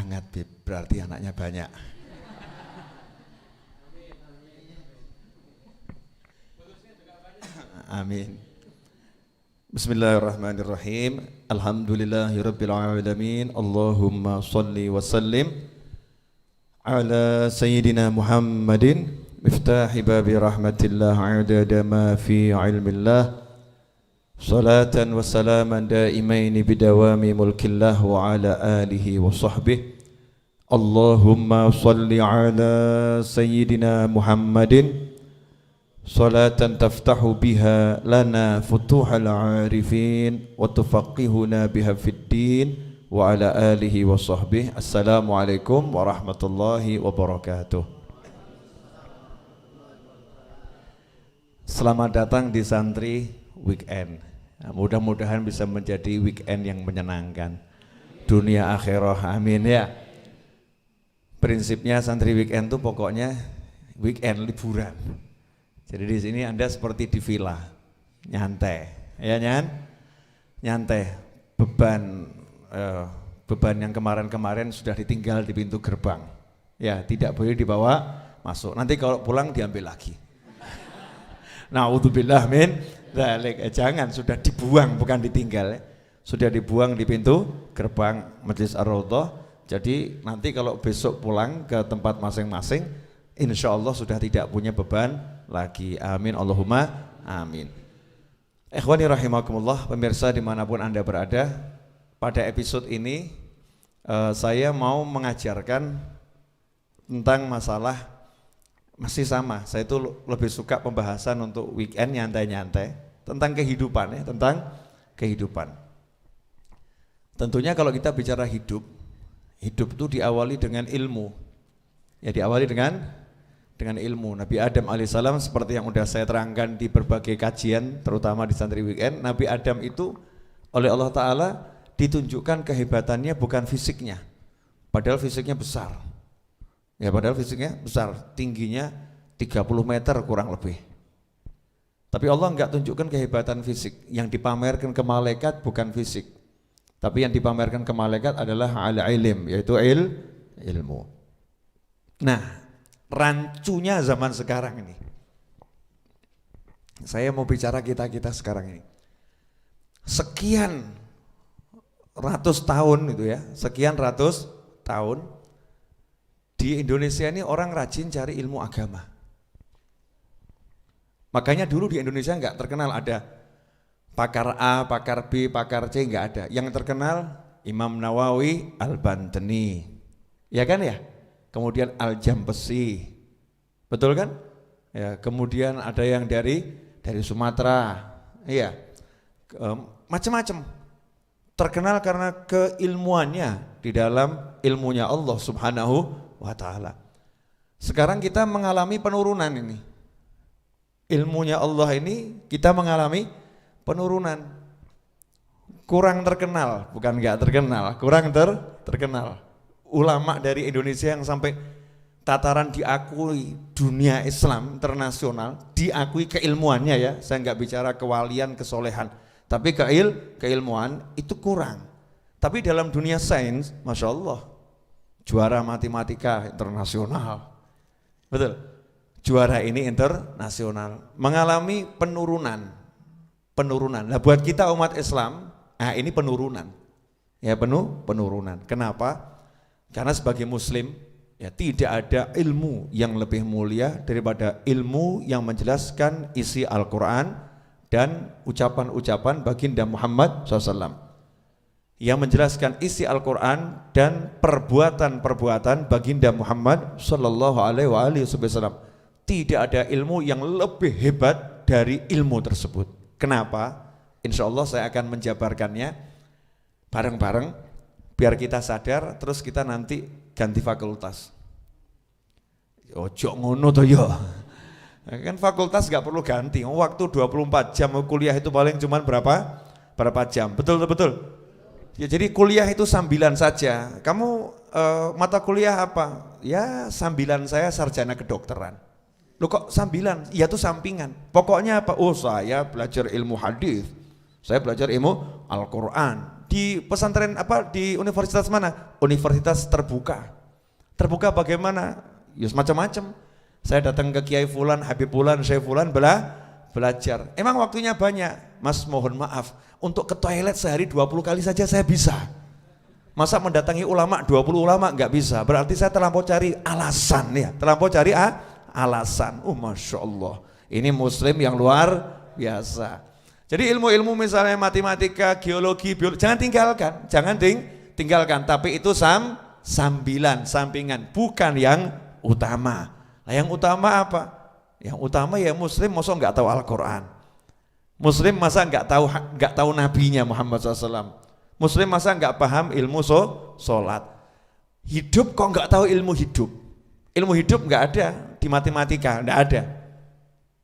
Sangat Bib, berarti anaknya banyak. Amin. Bismillahirrahmanirrahim. Alhamdulillahirabbil alamin. Allahumma shalli wa sallim ala sayyidina Muhammadin miftahi babi rahmatillah adada ma fi ilmillah. Salatan wa salaman daimaini bidawami mulkillah wa ala alihi wa sahbihi. Allahumma shalli ala sayyidina Muhammadin salatan taftahu biha lana futuhal arifin wa tufaqihuna biha fid din wa ala alihi wa sahbihi. Assalamualaikum warahmatullahi wabarakatuh. Selamat datang di santri weekend. Nah, mudah-mudahan bisa menjadi weekend yang menyenangkan dunia akhirah, amin ya. Prinsipnya santri weekend tuh pokoknya weekend liburan. Jadi di sini Anda seperti di villa, nyantai, ya nyantai. Beban yang kemarin-kemarin sudah ditinggal di pintu gerbang. Ya, tidak boleh dibawa masuk. Nanti kalau pulang diambil lagi. Na'udzubillah min dzalik. Jangan, sudah dibuang bukan ditinggal. Sudah dibuang di pintu gerbang Majelis Ar-Raudhah. Jadi nanti kalau besok pulang ke tempat masing-masing, insya Allah sudah tidak punya beban lagi. Amin Allahumma amin. Ikhwani rahimakumullah, pemirsa dimanapun Anda berada, pada episode ini saya mau mengajarkan tentang masalah masih sama. Saya itu lebih suka pembahasan untuk weekend nyantai-nyantai tentang kehidupan ya, tentang kehidupan. Tentunya kalau kita bicara hidup itu diawali dengan ilmu. Ya, diawali dengan ilmu. Nabi Adam alaihissalam seperti yang sudah saya terangkan di berbagai kajian, terutama di santri weekend, Nabi Adam itu oleh Allah Ta'ala ditunjukkan kehebatannya bukan fisiknya, padahal fisiknya besar. Ya, padahal fisiknya besar, tingginya 30 meter kurang lebih. Tapi Allah enggak tunjukkan kehebatan fisik. Yang dipamerkan ke malaikat bukan fisik, tapi yang dipamerkan ke malaikat adalah al-ilm, yaitu ilmu. Nah, rancunya zaman sekarang ini, saya mau bicara kita sekarang ini. Sekian ratus tahun itu ya, sekian ratus tahun di Indonesia ini orang rajin cari ilmu agama. Makanya dulu di Indonesia enggak terkenal ada pakar A, pakar B, pakar C, enggak ada. Yang terkenal Imam Nawawi Al-Bantani, ya kan ya? Kemudian Al-Jambesi, betul kan? Ya, kemudian ada yang dari Sumatera, iya, macam-macam. Terkenal karena keilmuannya di dalam ilmunya Allah Subhanahu wa Ta'ala. Sekarang kita mengalami penurunan ini. Ilmunya Allah ini kita mengalami penurunan. Kurang terkenal, bukan enggak terkenal, kurang terkenal. Ulama dari Indonesia yang sampai tataran diakui dunia Islam internasional, diakui keilmuannya ya, saya enggak bicara kewalian, kesolehan, tapi keilmuan itu kurang. Tapi dalam dunia sains, Masya Allah, juara matematika internasional, betul, juara ini internasional, mengalami penurunan. Nah buat kita umat Islam, nah ini penurunan, ya penurunan. Kenapa? Karena sebagai muslim ya tidak ada ilmu yang lebih mulia daripada ilmu yang menjelaskan isi Al-Quran dan ucapan-ucapan baginda Muhammad SAW, yang menjelaskan isi Al-Quran dan perbuatan-perbuatan baginda Muhammad SAW. Tidak ada ilmu yang lebih hebat dari ilmu tersebut. Kenapa? Insya Allah saya akan menjabarkannya bareng-bareng biar kita sadar, terus kita nanti ganti fakultas. Ojo ngono toh ya. Kan fakultas gak perlu ganti. Waktu 24 jam kuliah itu paling cuman berapa jam. Betul. Ya, jadi kuliah itu sambilan saja. Kamu mata kuliah apa? Ya sambilan saya sarjana kedokteran. Loh kok sambilan? Ya itu sampingan. Pokoknya apa? Oh saya belajar ilmu hadis, saya belajar ilmu Al-Quran, di pesantren di universitas mana? Universitas terbuka. Terbuka bagaimana? Ya macam-macam. Saya datang ke Kiai Fulan, Habib Fulan, Syekh Fulan belajar. Emang waktunya banyak. Mas mohon maaf, untuk ke toilet sehari 20 kali saja saya bisa. Masa mendatangi ulama 20 ulama enggak bisa. Berarti saya terlampau cari alasan ya. Terlampau cari alasan. Masya Allah. Ini muslim yang luar biasa. Jadi ilmu-ilmu misalnya matematika, geologi, biologi, jangan tinggalkan. Tapi itu sambilan, sampingan, bukan yang utama. Nah, yang utama apa? Yang utama ya muslim masa nggak tahu Al-Quran. Muslim masa nggak tahu nabinya Muhammad SAW. Muslim masa nggak paham ilmu sholat. Hidup kok nggak tahu ilmu hidup. Ilmu hidup nggak ada di matematika, nggak ada.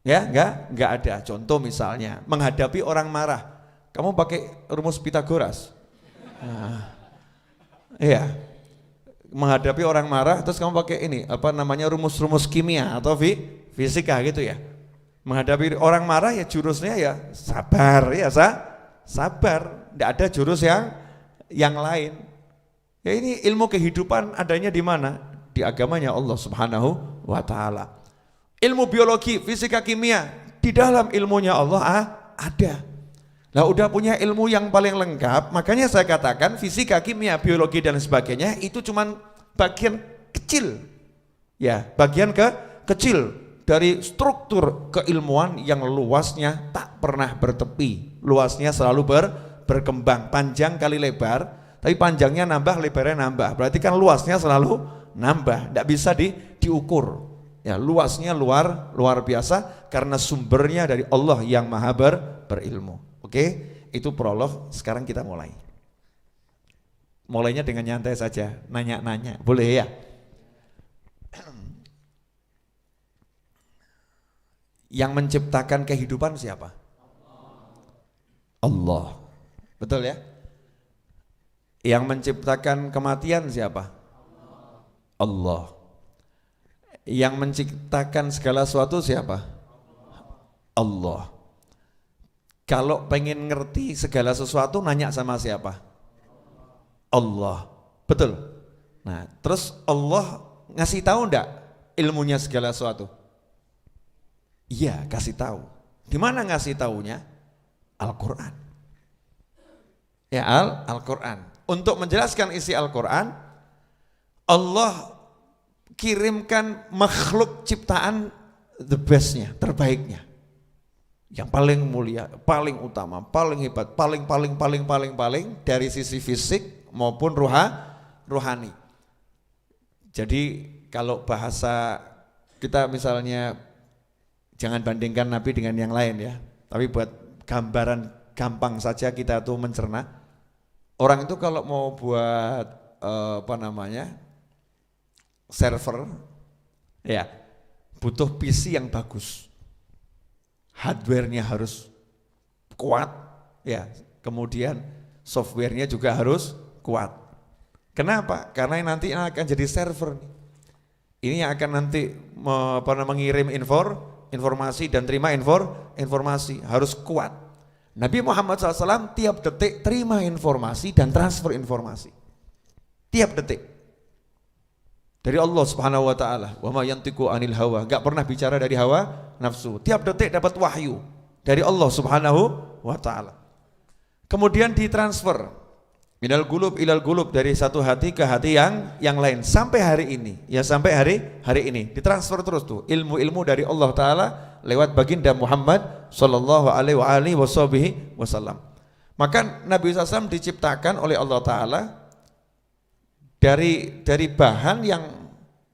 Ya, nggak ada. Contoh misalnya, menghadapi orang marah, kamu pakai rumus Pitagoras. Iya. Menghadapi orang marah, terus kamu pakai ini, rumus-rumus kimia atau fisika gitu ya. Menghadapi orang marah ya jurusnya ya sabar, ya sabar. Nggak ada jurus yang lain. Ya ini ilmu kehidupan adanya di mana? Di agamanya Allah Subhanahu wa Ta'ala. Ilmu biologi, fisika, kimia, di dalam ilmunya Allah ada. Nah udah punya ilmu yang paling lengkap, makanya saya katakan fisika, kimia, biologi dan sebagainya itu cuman bagian kecil. Ya, bagian kecil dari struktur keilmuan yang luasnya tak pernah bertepi. Luasnya selalu berkembang, panjang kali lebar, tapi panjangnya nambah, lebarnya nambah. Berarti kan luasnya selalu nambah, tidak bisa diukur. Ya, luasnya luar biasa karena sumbernya dari Allah yang maha berilmu. Oke, itu prolog. Sekarang kita mulai. Mulainya dengan nyantai saja, nanya-nanya, boleh ya? Yang menciptakan kehidupan siapa? Allah. Betul ya? Yang menciptakan kematian siapa? Allah. Yang menciptakan segala sesuatu siapa? Allah. Kalau pengen ngerti segala sesuatu nanya sama siapa? Allah. Betul. Nah, terus Allah ngasih tahu enggak ilmunya segala sesuatu? Iya, kasih tahu. Di mana ngasih taunya? Al-Qur'an. Ya, Al-Qur'an. Untuk menjelaskan isi Al-Qur'an, Allah kirimkan makhluk ciptaan the bestnya, terbaiknya, yang paling mulia, paling utama, paling hebat, paling dari sisi fisik maupun rohani. Jadi kalau bahasa kita misalnya, jangan bandingkan Nabi dengan yang lain ya, tapi buat gambaran gampang saja kita tuh mencerna. Orang itu kalau mau buat server, ya butuh PC yang bagus, hardware-nya harus kuat, ya kemudian software-nya juga harus kuat. Kenapa? Karena nanti akan jadi server. Ini yang akan nanti mengirim informasi dan terima informasi, harus kuat. Nabi Muhammad SAW tiap detik terima informasi dan transfer informasi, tiap detik. Dari Allah Subhanahu wa Ta'ala, wa ma yantiqu anil hawa, enggak pernah bicara dari hawa nafsu. Tiap detik dapat wahyu dari Allah Subhanahu wa Ta'ala. Kemudian ditransfer minal gulub ilal gulub, dari satu hati ke hati yang lain sampai hari ini. Ya sampai hari ini ditransfer terus tuh ilmu-ilmu dari Allah Ta'ala lewat baginda Muhammad sallallahu alaihi wasallam. Maka Nabi SAW diciptakan oleh Allah Ta'ala dari bahan yang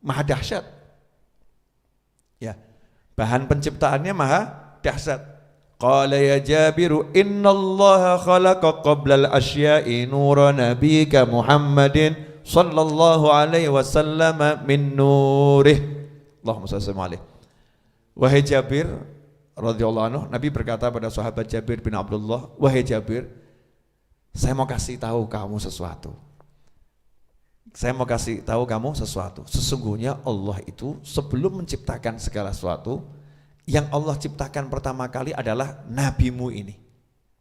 maha dahsyat. Ya, bahan penciptaannya maha dahsyat. Qala ya Jabiru innallaha khalaqa qablal asya'i nura nabika Muhammadin sallallahu alaihi wasallam min nurih. Allahumma shalli alaihi. Wahai Jabir radhiyallahu anhu, Nabi berkata pada sahabat Jabir bin Abdullah, wahai Jabir, saya mau kasih tahu kamu sesuatu. Sesungguhnya Allah itu sebelum menciptakan segala sesuatu, yang Allah ciptakan pertama kali adalah nabimu ini,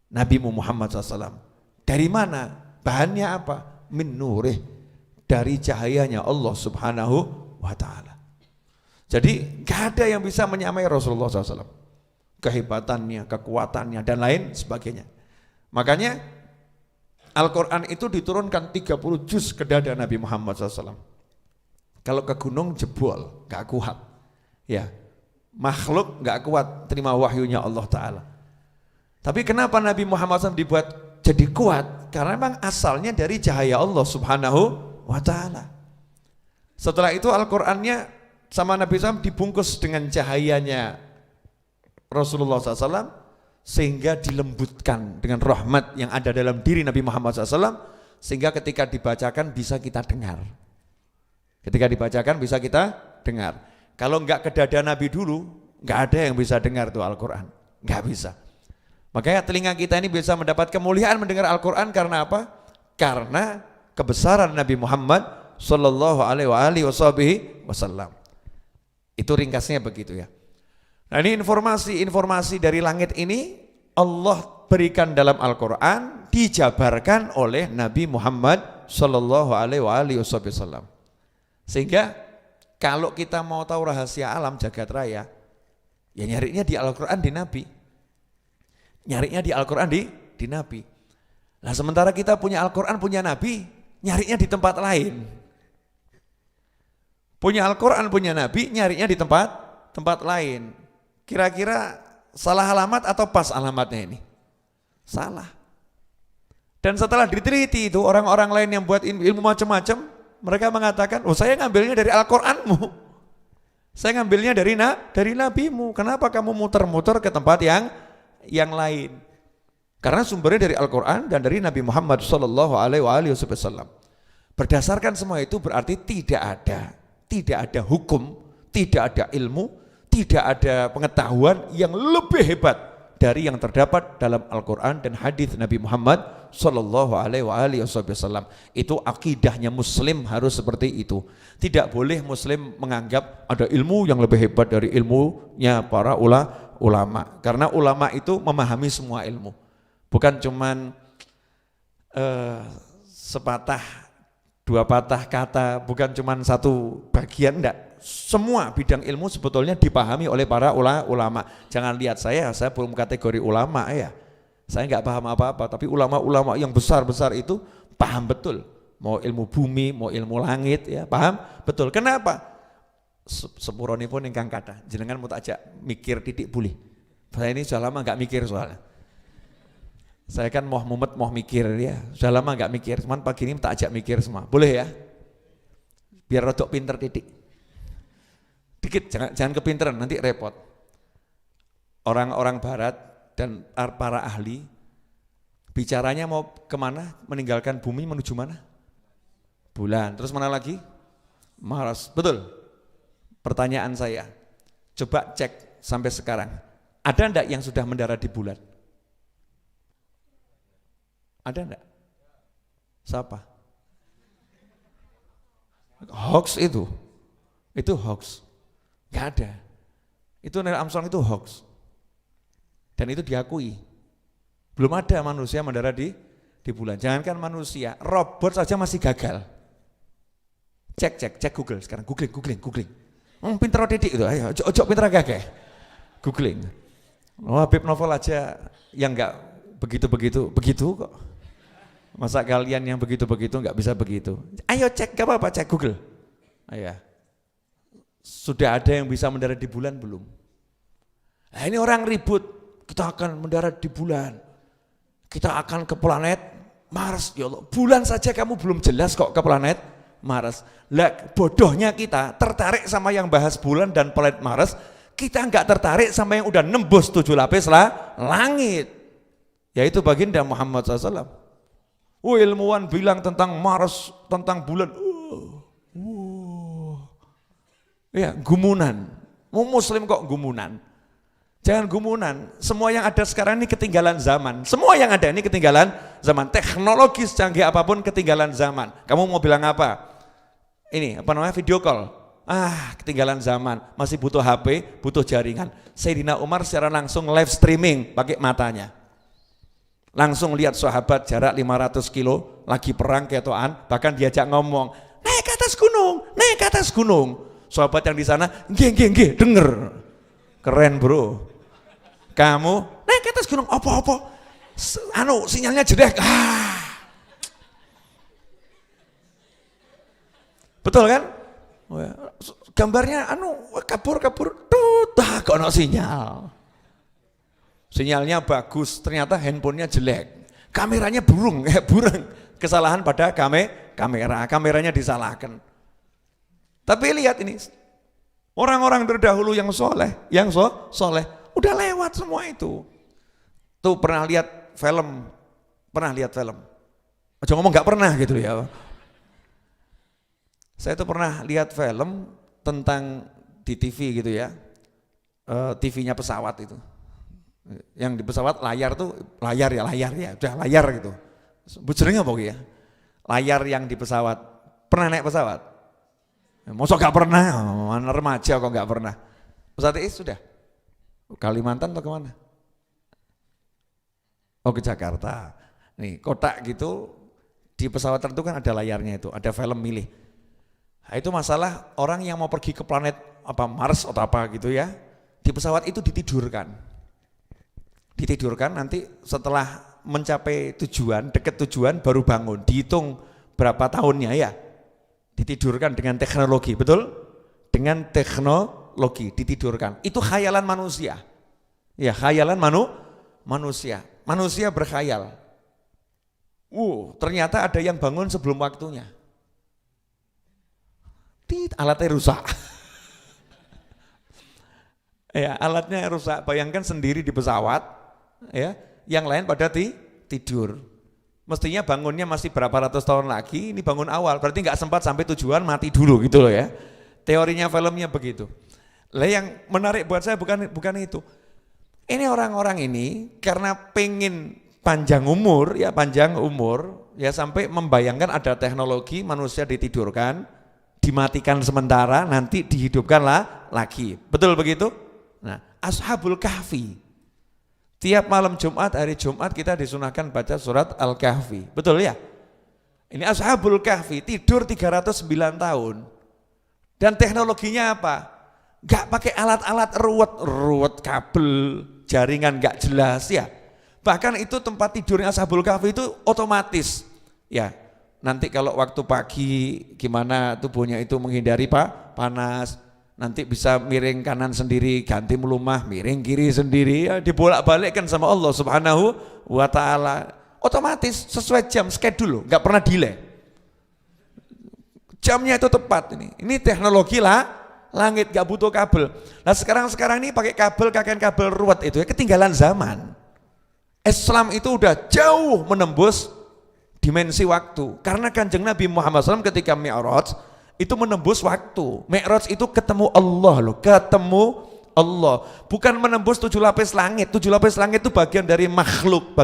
nabimu Muhammad SAW. Dari mana? Bahannya apa? Min nurih, dari cahayanya Allah Subhanahu wa ta'ala. Jadi gak ada yang bisa menyamai Rasulullah SAW, kehebatannya, kekuatannya dan lain sebagainya. Makanya Al-Quran itu diturunkan 30 juz ke dada Nabi Muhammad SAW. Kalau ke gunung jebol, gak kuat. Ya, makhluk gak kuat terima wahyunya Allah Ta'ala. Tapi kenapa Nabi Muhammad SAW dibuat jadi kuat? Karena memang asalnya dari cahaya Allah Subhanahu wa ta'ala. Setelah itu Al-Qur'annya sama Nabi SAW dibungkus dengan cahayanya Rasulullah SAW, sehingga dilembutkan dengan rahmat yang ada dalam diri Nabi Muhammad SAW, sehingga ketika dibacakan bisa kita dengar. Ketika dibacakan bisa kita dengar. Kalau enggak ke dada Nabi dulu, enggak ada yang bisa dengar tuh Al-Qur'an. Enggak bisa. Makanya telinga kita ini bisa mendapat kemuliaan mendengar Al-Quran karena apa? Karena kebesaran Nabi Muhammad Sallallahu Alaihi Wasallam. Itu ringkasnya begitu ya. Nah, ini informasi dari langit ini Allah berikan dalam Al-Quran, dijabarkan oleh Nabi Muhammad Sallallahu Alaihi Wasallam. Sehingga kalau kita mau tahu rahasia alam jagat raya, ya nyarinya di Al-Quran, di Nabi. Nyarinya di Al-Quran, di Nabi. Nah, sementara kita punya Al-Quran, punya Nabi, nyarinya di tempat lain. Punya Al-Quran, punya Nabi, nyarinya di tempat lain. Kira-kira salah alamat atau pas alamatnya ini? Salah. Dan setelah diteliti itu, orang-orang lain yang buat ilmu macam-macam, mereka mengatakan, oh saya ngambilnya dari Al-Quranmu, saya ngambilnya dari Nabimu. Kenapa kamu muter-muter ke tempat yang lain? Karena sumbernya dari Al-Quran dan dari Nabi Muhammad Sallallahu Alaihi Wasallam. Berdasarkan semua itu berarti tidak ada hukum, tidak ada ilmu, tidak ada pengetahuan yang lebih hebat dari yang terdapat dalam Al-Quran dan hadis Nabi Muhammad Sallallahu Alaihi Wasallam. Itu akidahnya Muslim, harus seperti itu. Tidak boleh Muslim menganggap ada ilmu yang lebih hebat dari ilmunya para ulama. Karena ulama itu memahami semua ilmu, bukan cuman sepatah dua patah kata, bukan cuman satu bagian, enggak. Semua bidang ilmu sebetulnya dipahami oleh para ulama. Jangan lihat saya belum kategori ulama ya. Saya enggak paham apa-apa, tapi ulama-ulama yang besar-besar itu paham betul. Mau ilmu bumi, mau ilmu langit ya, paham betul. Kenapa? Sepuronipun ingkang kathah, jenengan mau tak ajak mikir titik bulih. Saya ini sudah lama enggak mikir soalnya. Saya kan mau mumet mau mikir ya, sudah lama enggak mikir. Cuman pagi ini tak ajak mikir semua. Boleh ya? Biar rodok pinter titik. Dikit, jangan kepinteran, nanti repot. Orang-orang barat dan para ahli bicaranya mau kemana? Meninggalkan bumi menuju mana? Bulan. Terus mana lagi? Mars. Betul. Pertanyaan saya, coba cek sampai sekarang, ada enggak yang sudah mendarat di bulan? Ada enggak? Siapa? Hoax itu hoax. Gak ada. Itu Neil Armstrong itu hoax. Dan itu diakui. Belum ada manusia mendarat di bulan. Jangankan manusia, robot saja masih gagal. Cek Google sekarang, googling. Pinter didik itu, ayo, ojo pinter gagah. Googling. Oh, Habib Novel aja yang enggak begitu kok. Masa kalian yang begitu enggak bisa begitu? Ayo cek, gak apa-apa, cek Google. Ayo. Sudah ada yang bisa mendarat di bulan belum? Nah, ini orang ribut, kita akan mendarat di bulan, kita akan ke planet Mars. Ya Allah, bulan saja kamu belum jelas kok ke planet Mars. Lah bodohnya kita tertarik sama yang bahas bulan dan planet Mars, kita enggak tertarik sama yang udah nembus 7 lapis langit, yaitu baginda Muhammad SAW. Ilmuwan bilang tentang Mars, tentang bulan, ya gumunan. Mau Muslim kok gumunan? Jangan gumunan. Semua yang ada sekarang ini ketinggalan zaman. Semua yang ada ini ketinggalan zaman. Teknologi secanggih apapun ketinggalan zaman. Kamu mau bilang apa? Ini apa namanya, video call. Ketinggalan zaman. Masih butuh HP, butuh jaringan. Sayyidina Umar secara langsung live streaming pakai matanya. Langsung lihat sahabat jarak 500 kilo lagi perang ketoan, bahkan diajak ngomong, naik ke atas gunung, naik ke atas gunung. Sahabat yang di sana, nggih, denger. Keren bro. Kamu naik ke atas gunung, apa-apa? Sinyalnya jelek. Betul kan? Gambarnya kabur, kok no sinyal. Sinyalnya bagus, ternyata handphonenya jelek. Kameranya burung. Kesalahan pada kameranya disalahkan. Tapi lihat ini, orang-orang terdahulu yang soleh, udah lewat semua itu. Tuh pernah lihat film? Aja ngomong nggak pernah gitu ya. Saya tuh pernah lihat film tentang di TV gitu ya, TV-nya pesawat itu. Yang di pesawat layar ya, udah layar gitu. Bujernya apa ya? Layar yang di pesawat. Pernah naik pesawat? Masa gak pernah? Mana remaja kok gak pernah? Pesawat itu sudah? Kalimantan atau kemana? Oh ke Jakarta. Nih kotak gitu, di pesawat tertentu kan ada layarnya itu, ada film milih. Nah, itu masalah orang yang mau pergi ke planet Mars atau apa gitu ya, di pesawat itu ditidurkan nanti setelah mencapai tujuan, deket tujuan baru bangun, dihitung berapa tahunnya ya, ditidurkan dengan teknologi, betul? Dengan teknologi ditidurkan, itu khayalan manusia, ya khayalan manusia berkhayal. Ternyata ada yang bangun sebelum waktunya, alatnya rusak. Ya, alatnya rusak, bayangkan sendiri di pesawat, ya, yang lain pada tidur. Mestinya bangunnya masih berapa ratus tahun lagi, ini bangun awal, berarti nggak sempat sampai tujuan, mati dulu gitu loh ya. Teorinya filmnya begitu. Lah yang menarik buat saya bukan itu. Ini orang-orang ini karena pengen panjang umur ya sampai membayangkan ada teknologi manusia ditidurkan, dimatikan sementara, nanti dihidupkan lagi. Betul begitu? Nah, Ashabul Kahfi. Tiap malam Jumat, hari Jumat kita disunahkan baca surat Al-Kahfi. Betul ya? Ini Ashabul Kahfi tidur 309 tahun. Dan teknologinya apa? Gak pakai alat-alat ruwet kabel, jaringan gak jelas ya. Bahkan itu tempat tidurnya Ashabul Kahfi itu otomatis. Ya, nanti kalau waktu pagi gimana tubuhnya itu menghindari panas. Nanti bisa miring kanan sendiri, ganti melumah, miring kiri sendiri, ya dibolak-balikkan sama Allah Subhanahu wa ta'ala. Otomatis sesuai jam, schedule, nggak pernah delay. Jamnya itu tepat ini. Ini teknologi langit, nggak butuh kabel. Nah sekarang ini pakai kabel ruwet itu ya, ketinggalan zaman. Islam itu udah jauh menembus dimensi waktu. Karena Kanjeng Nabi Muhammad SAW ketika Mi'raj itu menembus waktu. Mi'raj itu ketemu Allah loh, ketemu Allah. Bukan menembus 7 lapis langit. 7 lapis langit itu bagian dari makhluk,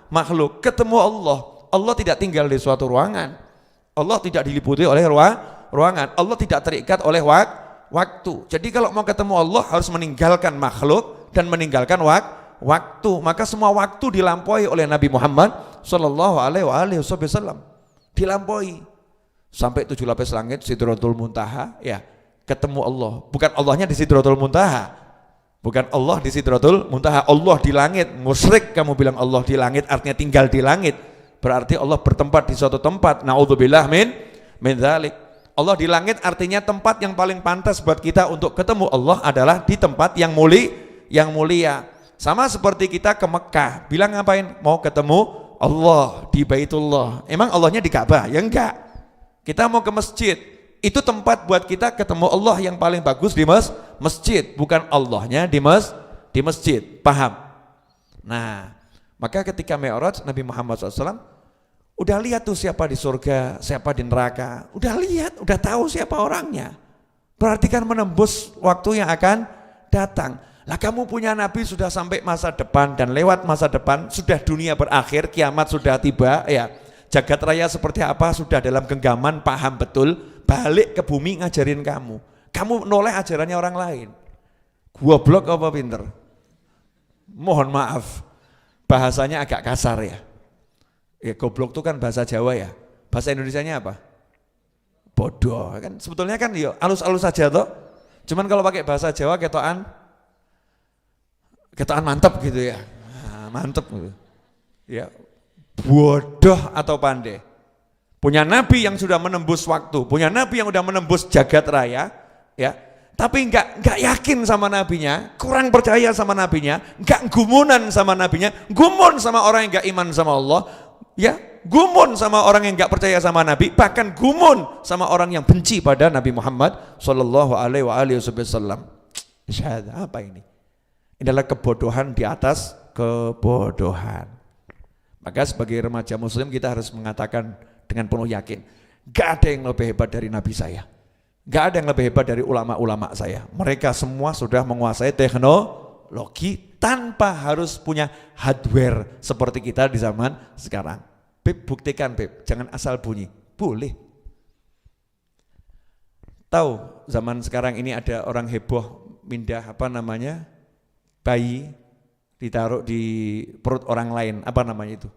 makhluk. Ketemu Allah. Allah tidak tinggal di suatu ruangan. Allah tidak diliputi oleh ruangan. Allah tidak terikat oleh waktu. Jadi kalau mau ketemu Allah harus meninggalkan makhluk dan meninggalkan waktu. Maka semua waktu dilampaui oleh Nabi Muhammad sallallahu alaihi wasallam. Dilampaui. Sampai 7 lapis langit, Sidratul Muntaha, ya ketemu Allah. Bukan Allahnya di Sidratul Muntaha, bukan Allah di Sidratul Muntaha, Allah di langit. Musyrik kamu bilang Allah di langit, artinya tinggal di langit. Berarti Allah bertempat di suatu tempat. Na'udzubillah min dzalik. Allah di langit artinya tempat yang paling pantas buat kita untuk ketemu Allah adalah di tempat yang mulia. Sama seperti kita ke Mekah, bilang ngapain? Mau ketemu Allah di Baitullah. Emang Allahnya di Ka'bah? Ya enggak. Kita mau ke masjid, itu tempat buat kita ketemu Allah yang paling bagus di masjid, bukan Allahnya di masjid, paham? Nah, maka ketika Mi'raj Nabi Muhammad SAW udah lihat tuh siapa di surga, siapa di neraka, udah lihat, udah tahu siapa orangnya. Berarti kan menembus waktu yang akan datang. Lah kamu punya Nabi sudah sampai masa depan dan lewat masa depan, sudah dunia berakhir, kiamat sudah tiba ya. Jagat raya seperti apa sudah dalam genggaman, paham betul, balik ke bumi ngajarin kamu. Kamu noleh ajarannya orang lain. Goblok apa pinter? Mohon maaf, bahasanya agak kasar ya. Ya goblok itu kan bahasa Jawa ya. Bahasa Indonesianya apa? Bodoh. Kan sebetulnya kan ya alus-alus saja toh. Cuman kalau pakai bahasa Jawa ketokan mantep gitu ya. Nah, mantep gitu. Ya, bodoh atau pandai. Punya nabi yang sudah menembus waktu, punya nabi yang sudah menembus jagat raya, ya. Tapi enggak yakin sama nabinya, kurang percaya sama nabinya, enggak gumunan sama nabinya, gumun sama orang yang enggak iman sama Allah, ya, gumun sama orang yang enggak percaya sama nabi, bahkan gumun sama orang yang benci pada Nabi Muhammad sallallahu alaihi wasallam. Syahada apa ini? Ini adalah kebodohan di atas kebodohan. Maka sebagai remaja muslim kita harus mengatakan dengan penuh yakin, enggak ada yang lebih hebat dari nabi saya. Gak ada yang lebih hebat dari ulama-ulama saya. Mereka semua sudah menguasai teknologi tanpa harus punya hardware seperti kita di zaman sekarang. Beb, buktikan Beb, jangan asal bunyi. Boleh. Tahu zaman sekarang ini ada orang heboh mindah bayi ditaruh di perut orang lain, apa namanya itu?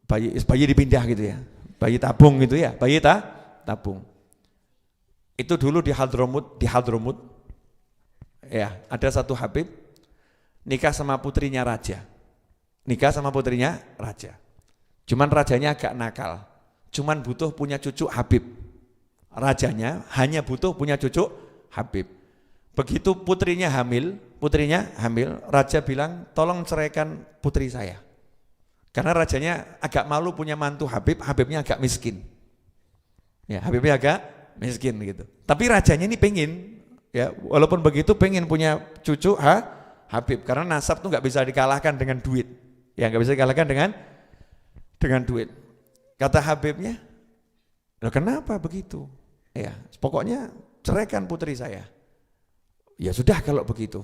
Bayi dipindah gitu ya. Bayi tabung gitu ya, tabung. Itu dulu di Hadramut, ya, ada satu Habib nikah sama putrinya raja. Cuman rajanya agak nakal. Cuman butuh punya cucu Habib. Rajanya hanya butuh punya cucu Habib. Begitu putrinya hamil, raja bilang, "Tolong ceraikan putri saya." Karena rajanya agak malu punya mantu Habib, Habibnya agak miskin. Ya, Habibnya agak miskin gitu. Tapi rajanya ini pengen, ya, walaupun begitu pengen punya cucu Habib, karena nasab tuh nggak bisa dikalahkan dengan duit. Ya, nggak bisa dikalahkan dengan duit. Kata Habibnya, "Loh, kenapa begitu?" Ya, pokoknya ceraikan putri saya. Ya sudah kalau begitu.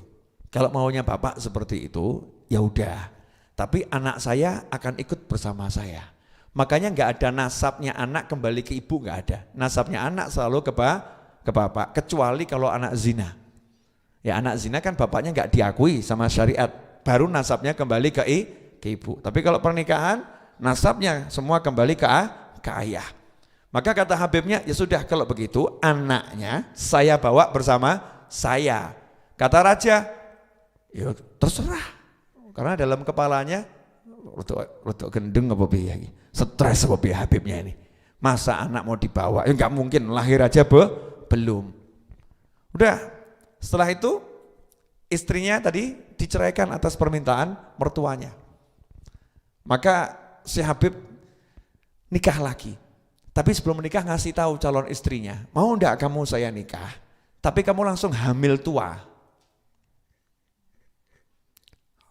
Kalau maunya bapak seperti itu, ya udah. Tapi anak saya akan ikut bersama saya. Makanya nggak ada nasabnya anak kembali ke ibu, nggak ada. Nasabnya anak selalu ke bapak, kecuali kalau anak zina. Ya, anak zina kan bapaknya nggak diakui sama syariat, baru nasabnya kembali ke ibu. Tapi kalau pernikahan, nasabnya semua kembali ke ayah. Maka kata Habibnya, ya sudah kalau begitu anaknya saya bawa bersama saya. Kata raja, ya terserah, karena dalam kepalanya rotok gendeng apa piye iki. Stres apa piye Habibnya ini. Masa anak mau dibawa? Ya enggak mungkin, lahir aja belum. Udah, setelah itu istrinya tadi diceraikan atas permintaan mertuanya. Maka si Habib nikah lagi. Tapi sebelum menikah ngasih tahu calon istrinya, "Mau enggak kamu saya nikah? Tapi kamu langsung hamil tua."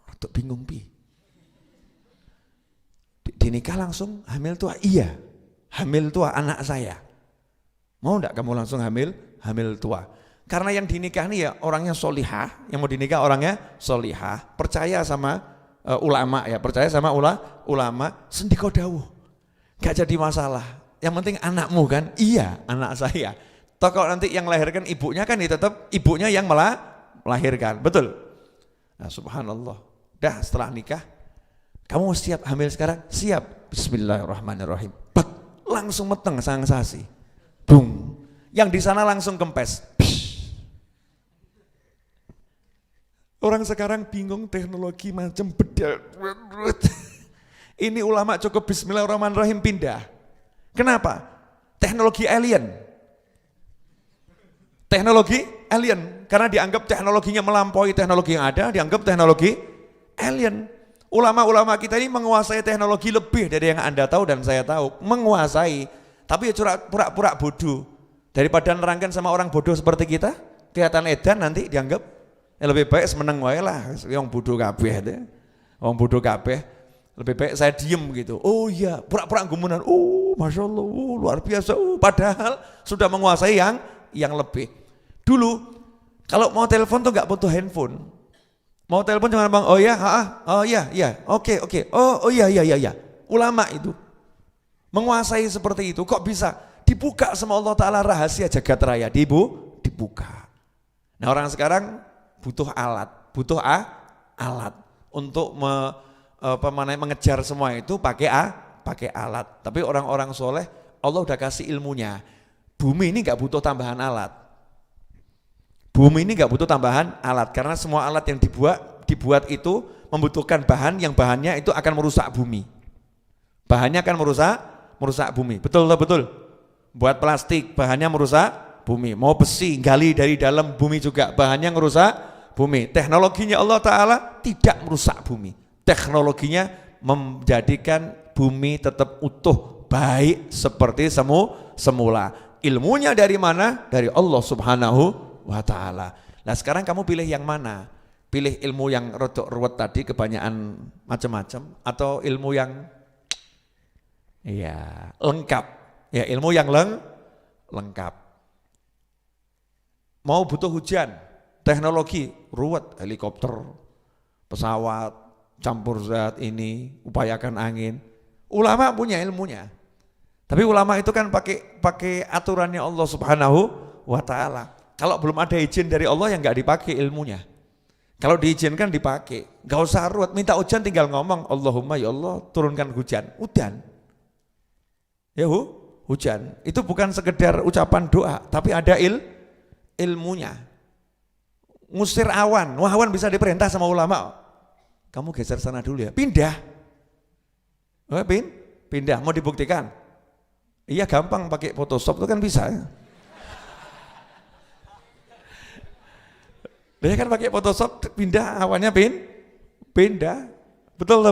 Rotok bingung pi. Dinikah langsung hamil tua? Iya, hamil tua anak saya. Mau enggak kamu langsung hamil tua? Karena yang dinikah ini ya orangnya solihah, yang mau dinikah orangnya solihah, percaya sama ulama ya, percaya sama ulama, sendiko dawuh, gak jadi masalah. Yang penting anakmu kan? Iya, anak saya. Toh kalau nanti yang melahirkan ibunya kan tetap ibunya yang melahirkan, betul? Nah, subhanallah. Dah setelah nikah, "Kamu siap hamil sekarang?" "Siap." Bismillahirrahmanirrahim. Bak, langsung meteng sang sasi. Bung. Yang di sana langsung kempes. Psh. Orang sekarang bingung teknologi macam bedal. Ini ulama cukup bismillahirrahmanirrahim pindah. Kenapa? Teknologi alien. Karena dianggap teknologinya melampaui teknologi yang ada, dianggap teknologi alien. Ulama-ulama kita ini menguasai teknologi lebih dari yang Anda tahu dan saya tahu, menguasai. Tapi ya pura-pura bodoh. Daripada nerangkan sama orang bodoh seperti kita, kelihatan edan nanti dianggap lebih baik semeneng wae lah, wong bodoh kabeh itu. Wong bodoh kabeh, lebih baik saya diem gitu. Oh iya, pura-pura gumunan. Oh, Masya Allah, luar biasa. Padahal sudah menguasai yang lebih. Dulu kalau mau telepon tuh nggak butuh handphone. Mau telepon cuma bang, oh ya, oh iya, oke, oh iya. Ulama itu menguasai seperti itu, kok bisa dibuka sama Allah Ta'ala rahasia jagat raya, dibuka. Nah orang sekarang butuh alat untuk mengejar semua itu pakai alat. Tapi orang-orang soleh Allah udah kasih ilmunya. Bumi ini nggak butuh tambahan alat. Bumi ini nggak butuh tambahan alat karena semua alat yang dibuat itu membutuhkan bahan yang bahannya itu akan merusak bumi. Bahannya akan merusak bumi. Betul. Buat plastik bahannya merusak bumi. Mau besi gali dari dalam bumi juga bahannya merusak bumi. Teknologinya Allah Ta'ala tidak merusak bumi. Teknologinya menjadikan bumi tetap utuh, baik seperti semula. Ilmunya dari mana? Dari Allah Subhanahu wa Ta'ala. Nah sekarang kamu pilih yang mana? Pilih ilmu yang rodok ruwet tadi kebanyakan macam-macam atau ilmu yang lengkap? Ya ilmu yang lengkap. Mau butuh hujan, teknologi ruwet, helikopter, pesawat, campur zat ini, upayakan angin. Ulama punya ilmunya. Tapi ulama itu kan pakai aturannya Allah Subhanahu wa Ta'ala. Kalau belum ada izin dari Allah yang enggak dipakai ilmunya. Kalau diizinkan dipakai. Enggak usah ruwet, minta hujan tinggal ngomong Allahumma ya Allah turunkan hujan. Udan. Ya hujan. Itu bukan sekedar ucapan doa, tapi ada ilmunya. Ngusir awan. Wah, awan bisa diperintah sama ulama. Kamu geser sana dulu ya. Pindah. Pindah. Mau dibuktikan? Iya gampang pakai Photoshop itu kan bisa. Dia kan pakai Photoshop pindah awannya pindah. Betul.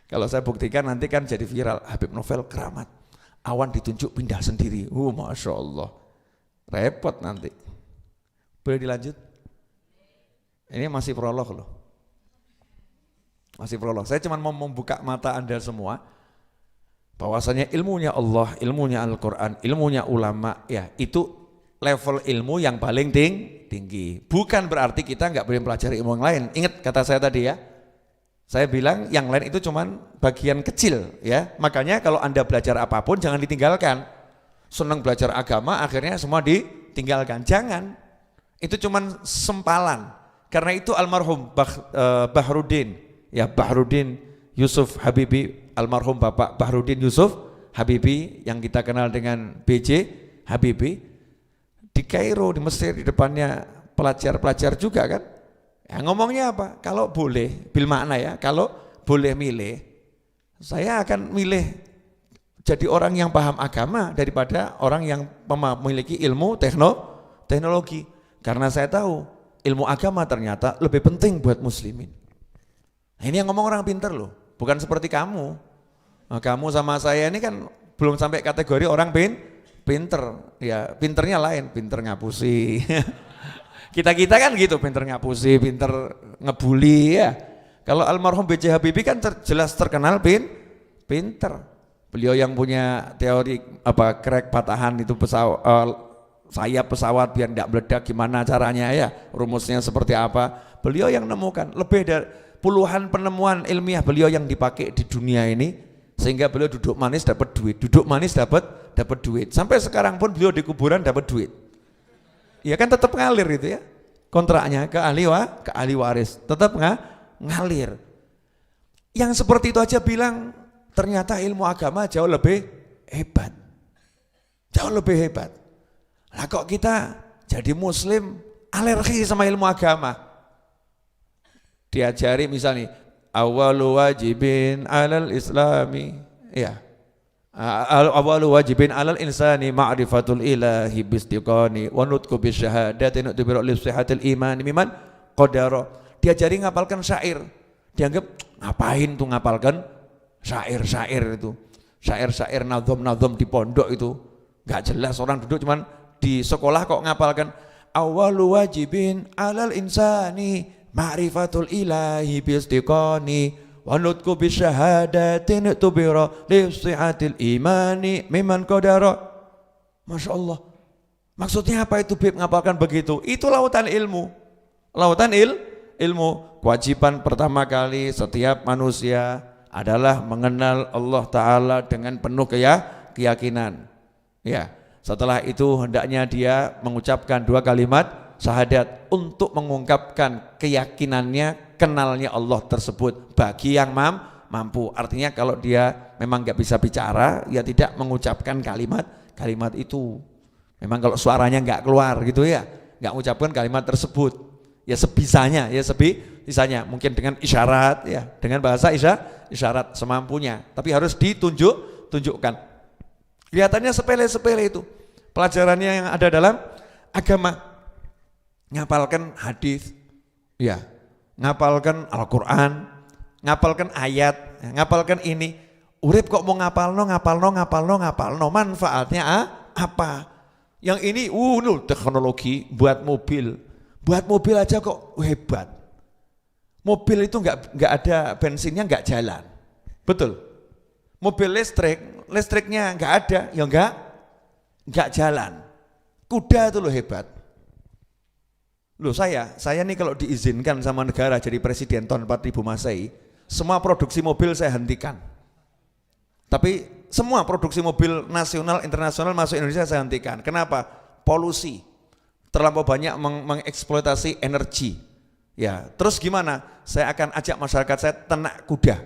Kalau saya buktikan nanti kan jadi viral. Habib Novel keramat. Awan ditunjuk pindah sendiri. Masya Allah. Repot nanti. Boleh dilanjut? Ini masih prolog loh. Masih prolog. Saya cuma mau membuka mata Anda semua. Bahwasanya ilmunya Allah, ilmunya Al-Quran, ilmunya ulama. Ya itu level ilmu yang paling tinggi. Bukan berarti kita nggak boleh pelajari ilmu yang lain. Ingat kata saya tadi ya. Saya bilang yang lain itu cuman bagian kecil ya. Makanya kalau Anda belajar apapun jangan ditinggalkan. Senang belajar agama akhirnya semua ditinggalkan. Jangan. Itu cuman sempalan. Karena itu almarhum Bahrudin Yusuf Habibi, almarhum Bapak Bahrudin Yusuf Habibi yang kita kenal dengan BJ Habibi di Kairo, di Mesir, di depannya pelajar-pelajar juga kan. Ya, ngomongnya apa? Kalau boleh, bil makna ya, kalau boleh milih, saya akan milih jadi orang yang paham agama daripada orang yang memiliki ilmu teknologi. Karena saya tahu ilmu agama ternyata lebih penting buat muslimin. Nah, ini yang ngomong orang pinter loh, bukan seperti kamu. Nah, kamu sama saya ini kan belum sampai kategori orang pinter. Ya pinternya lain, pinter ngapusi. Kita kan gitu, pinter ngapusi, pinter ngebully ya. Kalau almarhum B.J. Habibie kan jelas terkenal pinter. Beliau yang punya teori crack patahan itu sayap pesawat biar tidak meledak gimana caranya ya, rumusnya seperti apa. Beliau yang nemukan, lebih dari puluhan penemuan ilmiah beliau yang dipakai di dunia ini sehingga beliau duduk manis dapat duit. Sampai sekarang pun beliau di kuburan dapat duit. Ya kan tetap ngalir itu ya, kontraknya ke ahli waris tetap ngalir. Yang seperti itu aja bilang ternyata ilmu agama jauh lebih hebat. Lah kok kita jadi muslim alergi sama ilmu agama? Diajari misalnya awalu wajibin alal islami ya. Awalu wajibin alal insani ma'rifatul ilahi bistiqani wa nutku bisyahadati nu'tubiru lissihatil imani miman qadara. Diajari ngapalkan syair. Dianggap ngapain tuh ngapalkan syair-syair itu. Syair-syair nazom-nazom di pondok itu enggak jelas, orang duduk cuman di sekolah kok ngapalkan awalu wajibin alal insani ma'rifatul ilahi bistiqani wa nutku bisyahadatin tubira lissihatil imani miman qadara. Masya Allah. Maksudnya apa itu Bib ngapalkan begitu? Itu lautan ilmu. Ilmu. Kewajiban pertama kali setiap manusia adalah mengenal Allah Ta'ala dengan penuh keyakinan. Ya. Setelah itu hendaknya dia mengucapkan 2 kalimat syahadat untuk mengungkapkan keyakinannya kenalnya Allah tersebut bagi yang mampu. Artinya kalau dia memang nggak bisa bicara, ya tidak mengucapkan kalimat itu. Memang kalau suaranya nggak keluar gitu ya, nggak mengucapkan kalimat tersebut. Ya sebisanya, sebisanya. Mungkin dengan isyarat ya, dengan bahasa isyarat semampunya. Tapi harus ditunjukkan. Kelihatannya sepele-sepele itu. Pelajarannya yang ada dalam agama. Ngapalkan hadis, ya, ngapalkan Al-Quran, ngapalkan ayat, ngapalkan ini. Urip kok mau ngapalno, manfaatnya apa? Yang ini, teknologi buat mobil aja kok hebat. Mobil itu nggak ada bensinnya, nggak jalan, betul. Mobil listriknya nggak ada, ya nggak jalan. Kuda itu loh hebat. Loh saya nih kalau diizinkan sama negara jadi presiden tahun 4000 Masehi, semua produksi mobil saya hentikan. Tapi semua produksi mobil nasional, internasional masuk Indonesia saya hentikan. Kenapa? Polusi, terlampau banyak mengeksploitasi energi. Ya, terus gimana? Saya akan ajak masyarakat saya ternak kuda.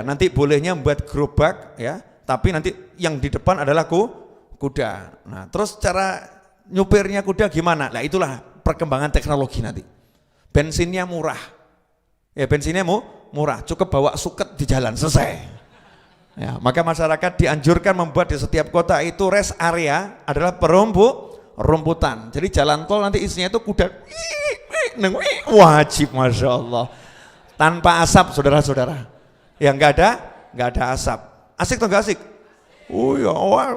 Nanti bolehnya membuat gerobak, ya. Tapi nanti yang di depan adalah kuda. Nah, terus cara nyupirnya kuda gimana? Nah, itulah perkembangan teknologi nanti. Bensinnya murah. Ya, bensinnya murah, cukup bawa suket di jalan, selesai. Ya, maka masyarakat dianjurkan membuat di setiap kota itu rest area adalah rumputan. Jadi jalan tol nanti isinya itu kuda. Wajib, Masya Allah. Tanpa asap, saudara-saudara. Ya nggak ada asap. Asik atau nggak asik? Oh ya,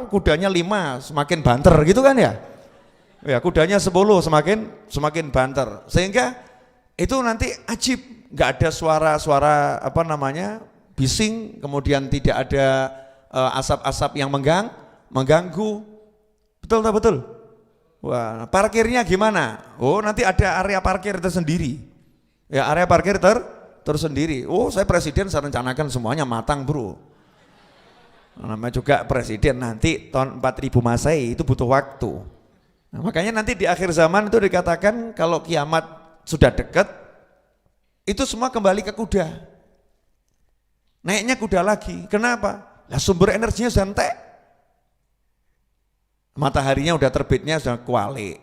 kudanya 5 semakin banter gitu kan ya? Ya kudanya 10 semakin banter. Sehingga itu nanti ajib. Nggak ada suara-suara bising, kemudian tidak ada asap-asap yang mengganggu. Betul tak betul? Wah, parkirnya gimana? Oh, nanti ada area parkir tersendiri. Ya, area parkir tersendiri. Oh, saya presiden, saya rencanakan semuanya matang, bro. Namanya juga presiden, nanti tahun 4000 Masehi itu butuh waktu. Nah, makanya nanti di akhir zaman itu dikatakan kalau kiamat sudah dekat, itu semua kembali ke kuda. Naiknya kuda lagi. Kenapa? Lah sumber energinya sudah entek. Mataharinya udah terbitnya sudah kuali.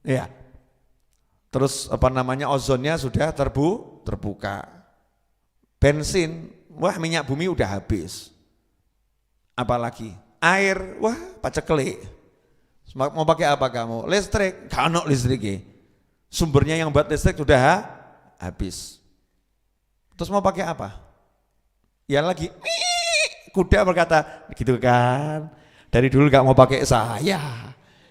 Ya. Terus ozonnya sudah terbuka. Bensin, minyak bumi udah habis. Apalagi air, paceklik. Mau pakai apa kamu? Listrik, kano listriknya. Sumbernya yang buat listrik sudah habis. Terus mau pakai apa? Ya lagi kuda berkata, gitu kan. Dari dulu gak mau pakai saya.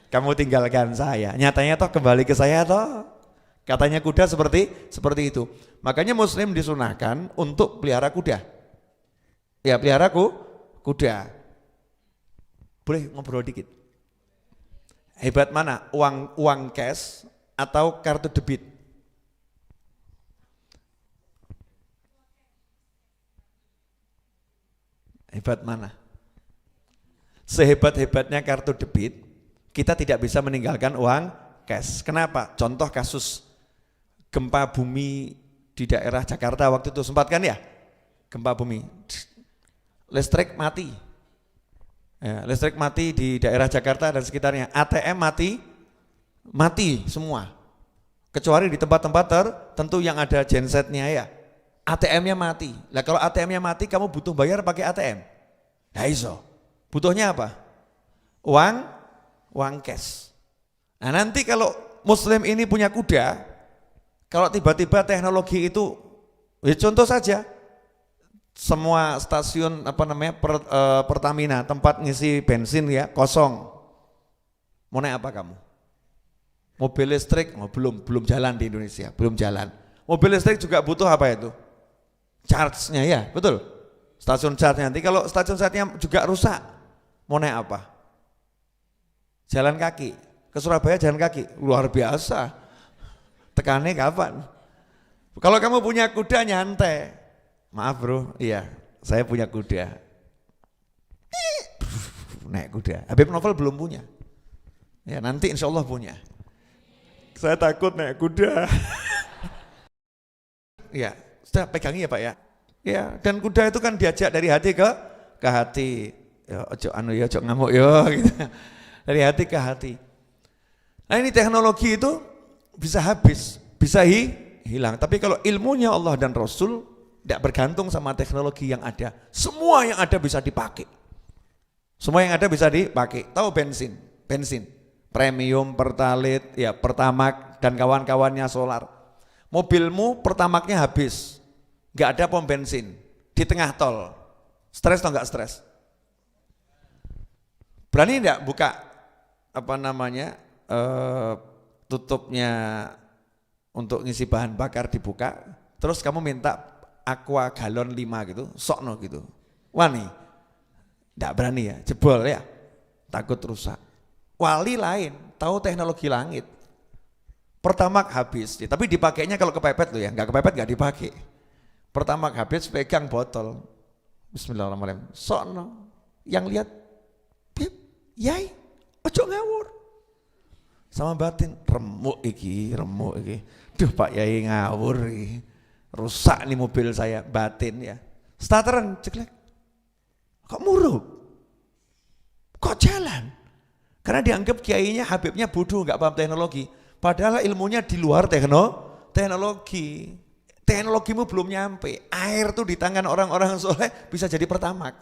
Kamu tinggalkan saya. Nyatanya toh kembali ke saya toh. Katanya kuda seperti itu. Makanya muslim disunahkan untuk pelihara kuda. Ya pelihara kuda. Boleh ngobrol dikit? Hebat mana? Uang cash atau kartu debit? Hebat mana? Sehebat-hebatnya kartu debit, kita tidak bisa meninggalkan uang cash. Kenapa? Contoh kasus gempa bumi di daerah Jakarta waktu itu, sempat kan ya? Gempa bumi, listrik mati. Ya, listrik mati di daerah Jakarta dan sekitarnya. ATM mati semua. Kecuali di tempat-tempat tertentu yang ada gensetnya ya. ATM-nya mati. Lah kalau ATM-nya mati kamu butuh bayar pakai ATM. Nah iso. Butuhnya apa? Uang cash. Nah nanti kalau muslim ini punya kuda, kalau tiba-tiba teknologi itu, ya contoh saja, semua stasiun Pertamina, tempat ngisi bensin ya kosong. Mau naik apa kamu? Mobil listrik belum jalan di Indonesia, belum jalan. Mobil listrik juga butuh apa itu? Charge-nya ya, betul. Stasiun charge nanti kalau stasiun charge-nya juga rusak, mau naik apa? Jalan kaki. Ke Surabaya jalan kaki, luar biasa. Tekannya kapan? Kalau kamu punya kuda nyantai. Maaf bro, iya, saya punya kuda. Naik kuda. Habib Novel belum punya. Ya nanti insya Allah punya. Saya takut naik kuda. Ya, sudah pegangi ya Pak ya. Ya, dan kuda itu kan diajak dari hati ke hati. Ya, ojo ojo ngamuk yo gitu. Dari hati ke hati. Nah ini teknologi itu bisa habis, bisa hilang. Tapi kalau ilmunya Allah dan Rasul tidak bergantung sama teknologi yang ada. Semua yang ada bisa dipakai. Semua yang ada bisa dipakai. Tahu bensin, premium, pertalite, ya pertamax dan kawan-kawannya solar. Mobilmu pertamaxnya habis, nggak ada pom bensin di tengah tol. Stres atau nggak stres? Berani enggak buka tutupnya untuk ngisi bahan bakar dibuka, terus kamu minta aqua galon 5 gitu, sokno gitu. Wani? Enggak berani ya, jebol ya, takut rusak. Wali lain, tahu teknologi langit. Pertamax habis, ya, tapi dipakainya kalau kepepet loh ya, enggak kepepet enggak dipakai. Pertamax habis, pegang botol. Bismillahirrahmanirrahim. Sokno, yang lihat, Bib, yai, ojo ngawur. Sama batin, remuk iki. Duh Pak Yai ngawur iki. Rusak nih mobil saya, batin ya. Starteran ceklek. Kok murub? Kok jalan? Karena dianggap kiainya, habibnya bodoh, enggak paham teknologi. Padahal ilmunya di luar teknologi. Teknologimu belum nyampe. Air tuh di tangan orang-orang soleh bisa jadi pertamax.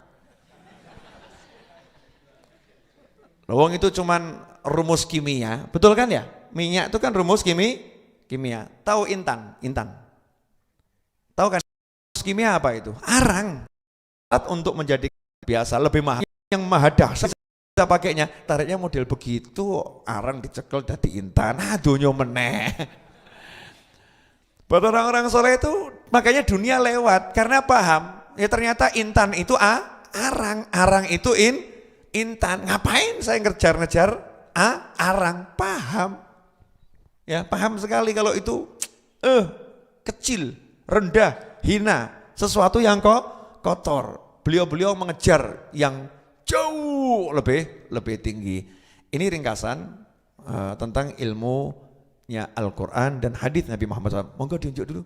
Lawang itu cuman rumus kimia, betul kan ya? Minyak itu kan rumus kimia. Tahu intan? Tahu kan rumus kimia apa itu? Arang. Untuk menjadi biasa lebih mahal. Yang maha dahsyat kita pakainya, tariknya model begitu, arang dicekel dadi intan. Dunyo meneh. Buat orang-orang soleh itu makanya dunia lewat karena paham. Ya ternyata intan itu arang itu intan. Ngapain saya ngejar-ngejar arang? Paham. Ya, paham sekali kalau itu kecil, rendah, hina, sesuatu yang kotor. Beliau-beliau mengejar yang jauh lebih tinggi. Ini ringkasan tentang ilmunya Al-Qur'an dan hadis Nabi Muhammad SAW. Monggo diunjuk dulu.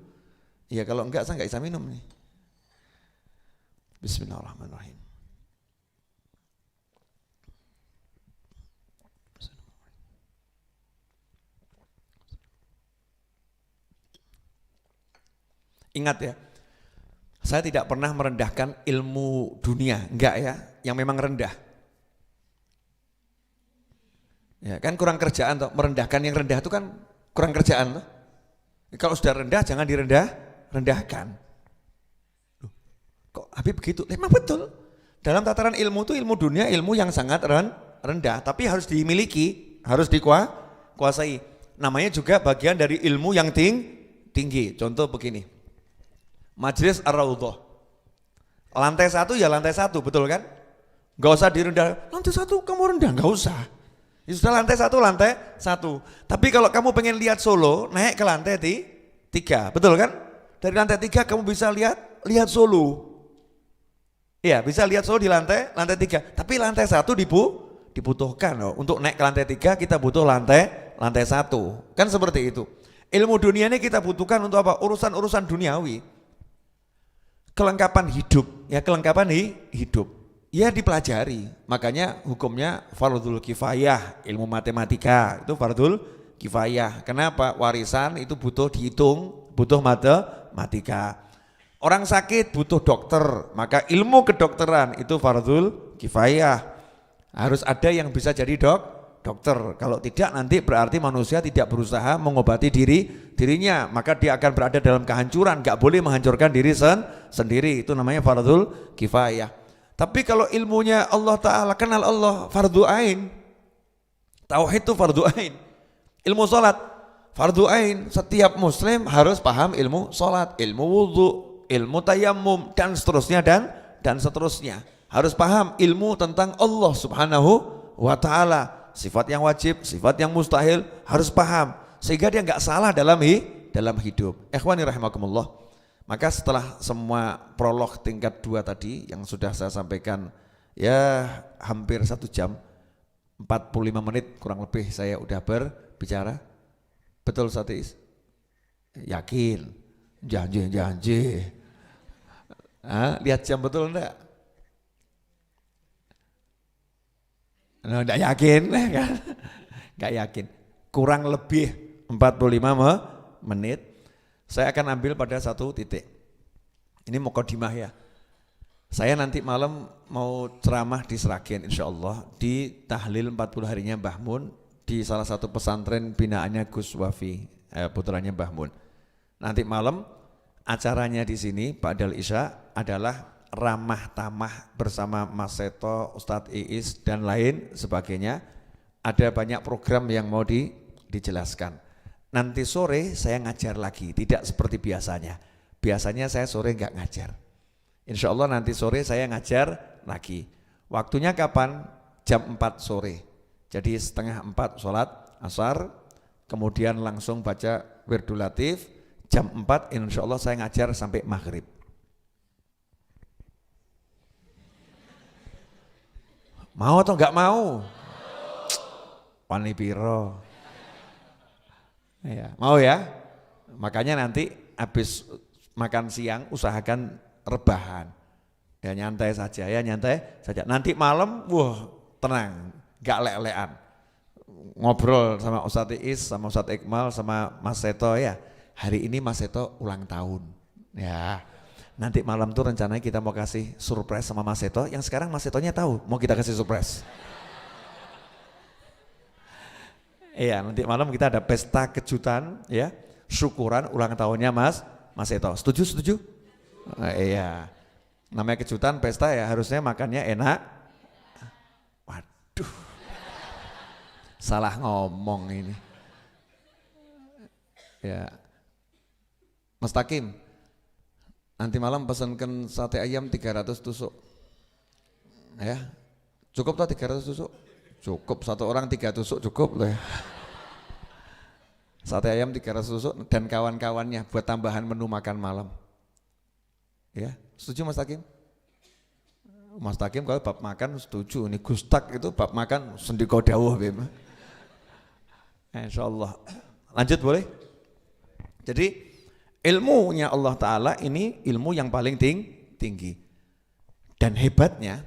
Ya kalau enggak saya enggak bisa minum nih. Bismillahirrahmanirrahim. Ingat ya, saya tidak pernah merendahkan ilmu dunia, enggak ya, yang memang rendah. Ya kan kurang kerjaan toh, merendahkan yang rendah itu kan kurang kerjaan toh. Kalau sudah rendah jangan rendahkan. Kok Habib begitu? Memang betul. Dalam tataran ilmu itu ilmu dunia, ilmu yang sangat rendah, tapi harus dimiliki, harus dikuasai. Namanya juga bagian dari ilmu yang tinggi. Contoh begini. Majelis Ar-Raudhah. Lantai 1 ya lantai 1, betul kan? Gak usah direndah, lantai 1 kamu rendah, gak usah. Ya sudah lantai 1. Tapi kalau kamu pengen lihat Solo, naik ke lantai 3, betul kan? Dari lantai 3 kamu bisa lihat Solo. Iya, bisa lihat Solo di lantai 3. Tapi lantai 1 dibutuhkan loh. Untuk naik ke lantai 3 kita butuh lantai 1. Kan seperti itu. Ilmu dunia ini kita butuhkan untuk apa? Urusan-urusan duniawi. Kelengkapan hidup, ya kelengkapan hidup, ya dipelajari. Makanya hukumnya fardhul kifayah, ilmu matematika itu fardhul kifayah. Kenapa? Warisan itu butuh dihitung, butuh matematika. Orang sakit butuh dokter, maka ilmu kedokteran itu fardhul kifayah. Harus ada yang bisa jadi dokter. Kalau tidak nanti berarti manusia tidak berusaha mengobati dirinya, maka dia akan berada dalam kehancuran, gak boleh menghancurkan diri sendiri. Itu namanya fardhul kifayah. Tapi kalau ilmunya Allah Ta'ala, kenal Allah, fardhu ain. Tauhid itu fardhu ain. Ilmu sholat, fardhu ain. Setiap muslim harus paham ilmu sholat, ilmu wudhu, ilmu tayammum, dan seterusnya dan seterusnya. Harus paham ilmu tentang Allah Subhanahu wa Ta'ala. Sifat yang wajib, sifat yang mustahil harus paham sehingga dia nggak salah dalam hidup. Ikhwani rahimakumullah. Maka setelah semua prolog tingkat 2 tadi yang sudah saya sampaikan ya hampir 1 jam 45 menit kurang lebih saya udah berbicara. Betul Ustaz Is? Yakin? Janji. Lihat jam betul enggak? Enggak yakin kan? Enggak yakin. Kurang lebih 45 menit. Saya akan ambil pada satu titik. Ini mukadimah ya. Saya nanti malam mau ceramah di Sragen insyaallah di tahlil 40 harinya Mbah Mun di salah satu pesantren binaannya Gus Wafi, putranya Mbah Mun. Nanti malam acaranya di sini Ba'dal Isya adalah ramah tamah bersama Mas Seto, Ustadz Iis dan lain sebagainya. Ada banyak program yang mau dijelaskan. Nanti sore saya ngajar lagi, tidak seperti biasanya. Biasanya saya sore enggak ngajar. Insya Allah nanti sore saya ngajar lagi. Waktunya kapan? Jam 4 sore. Jadi setengah 4 sholat asar, kemudian langsung baca Wirdul Latif. Jam 4 insya Allah saya ngajar sampai maghrib. Mau atau enggak mau? Wani piro. Ya, mau ya? Makanya nanti habis makan siang usahakan rebahan. Ya nyantai saja ya, nyantai saja. Nanti malam wah tenang, enggak lek-lekan. Ngobrol sama Ustadz Iis, sama Ustadz Iqmal, sama Mas Seto ya. Hari ini Mas Seto ulang tahun. Ya. Nanti malam tuh rencananya kita mau kasih surprise sama Mas Seto. Yang sekarang Mas Setonya tahu mau kita kasih surprise. Iya, nanti malam kita ada pesta kejutan ya, syukuran ulang tahunnya Mas Seto. Setuju? Iya. Namanya kejutan pesta ya harusnya makannya enak. Waduh. Salah ngomong ini. Ya. Mas Takim. Nanti malam pesankan sate ayam 300 tusuk. Ya. Cukup tak 300 tusuk? Cukup, satu orang 3 tusuk cukup loh ya. Sate ayam 300 tusuk dan kawan-kawannya buat tambahan menu makan malam. Ya, setuju Mas Takim? Mas Takim kalau bab makan setuju. Ini Gustak itu bab makan sendiko dawuh bema. Insyaallah. Lanjut boleh? Jadi ilmunya Allah Ta'ala ini ilmu yang paling tinggi. Dan hebatnya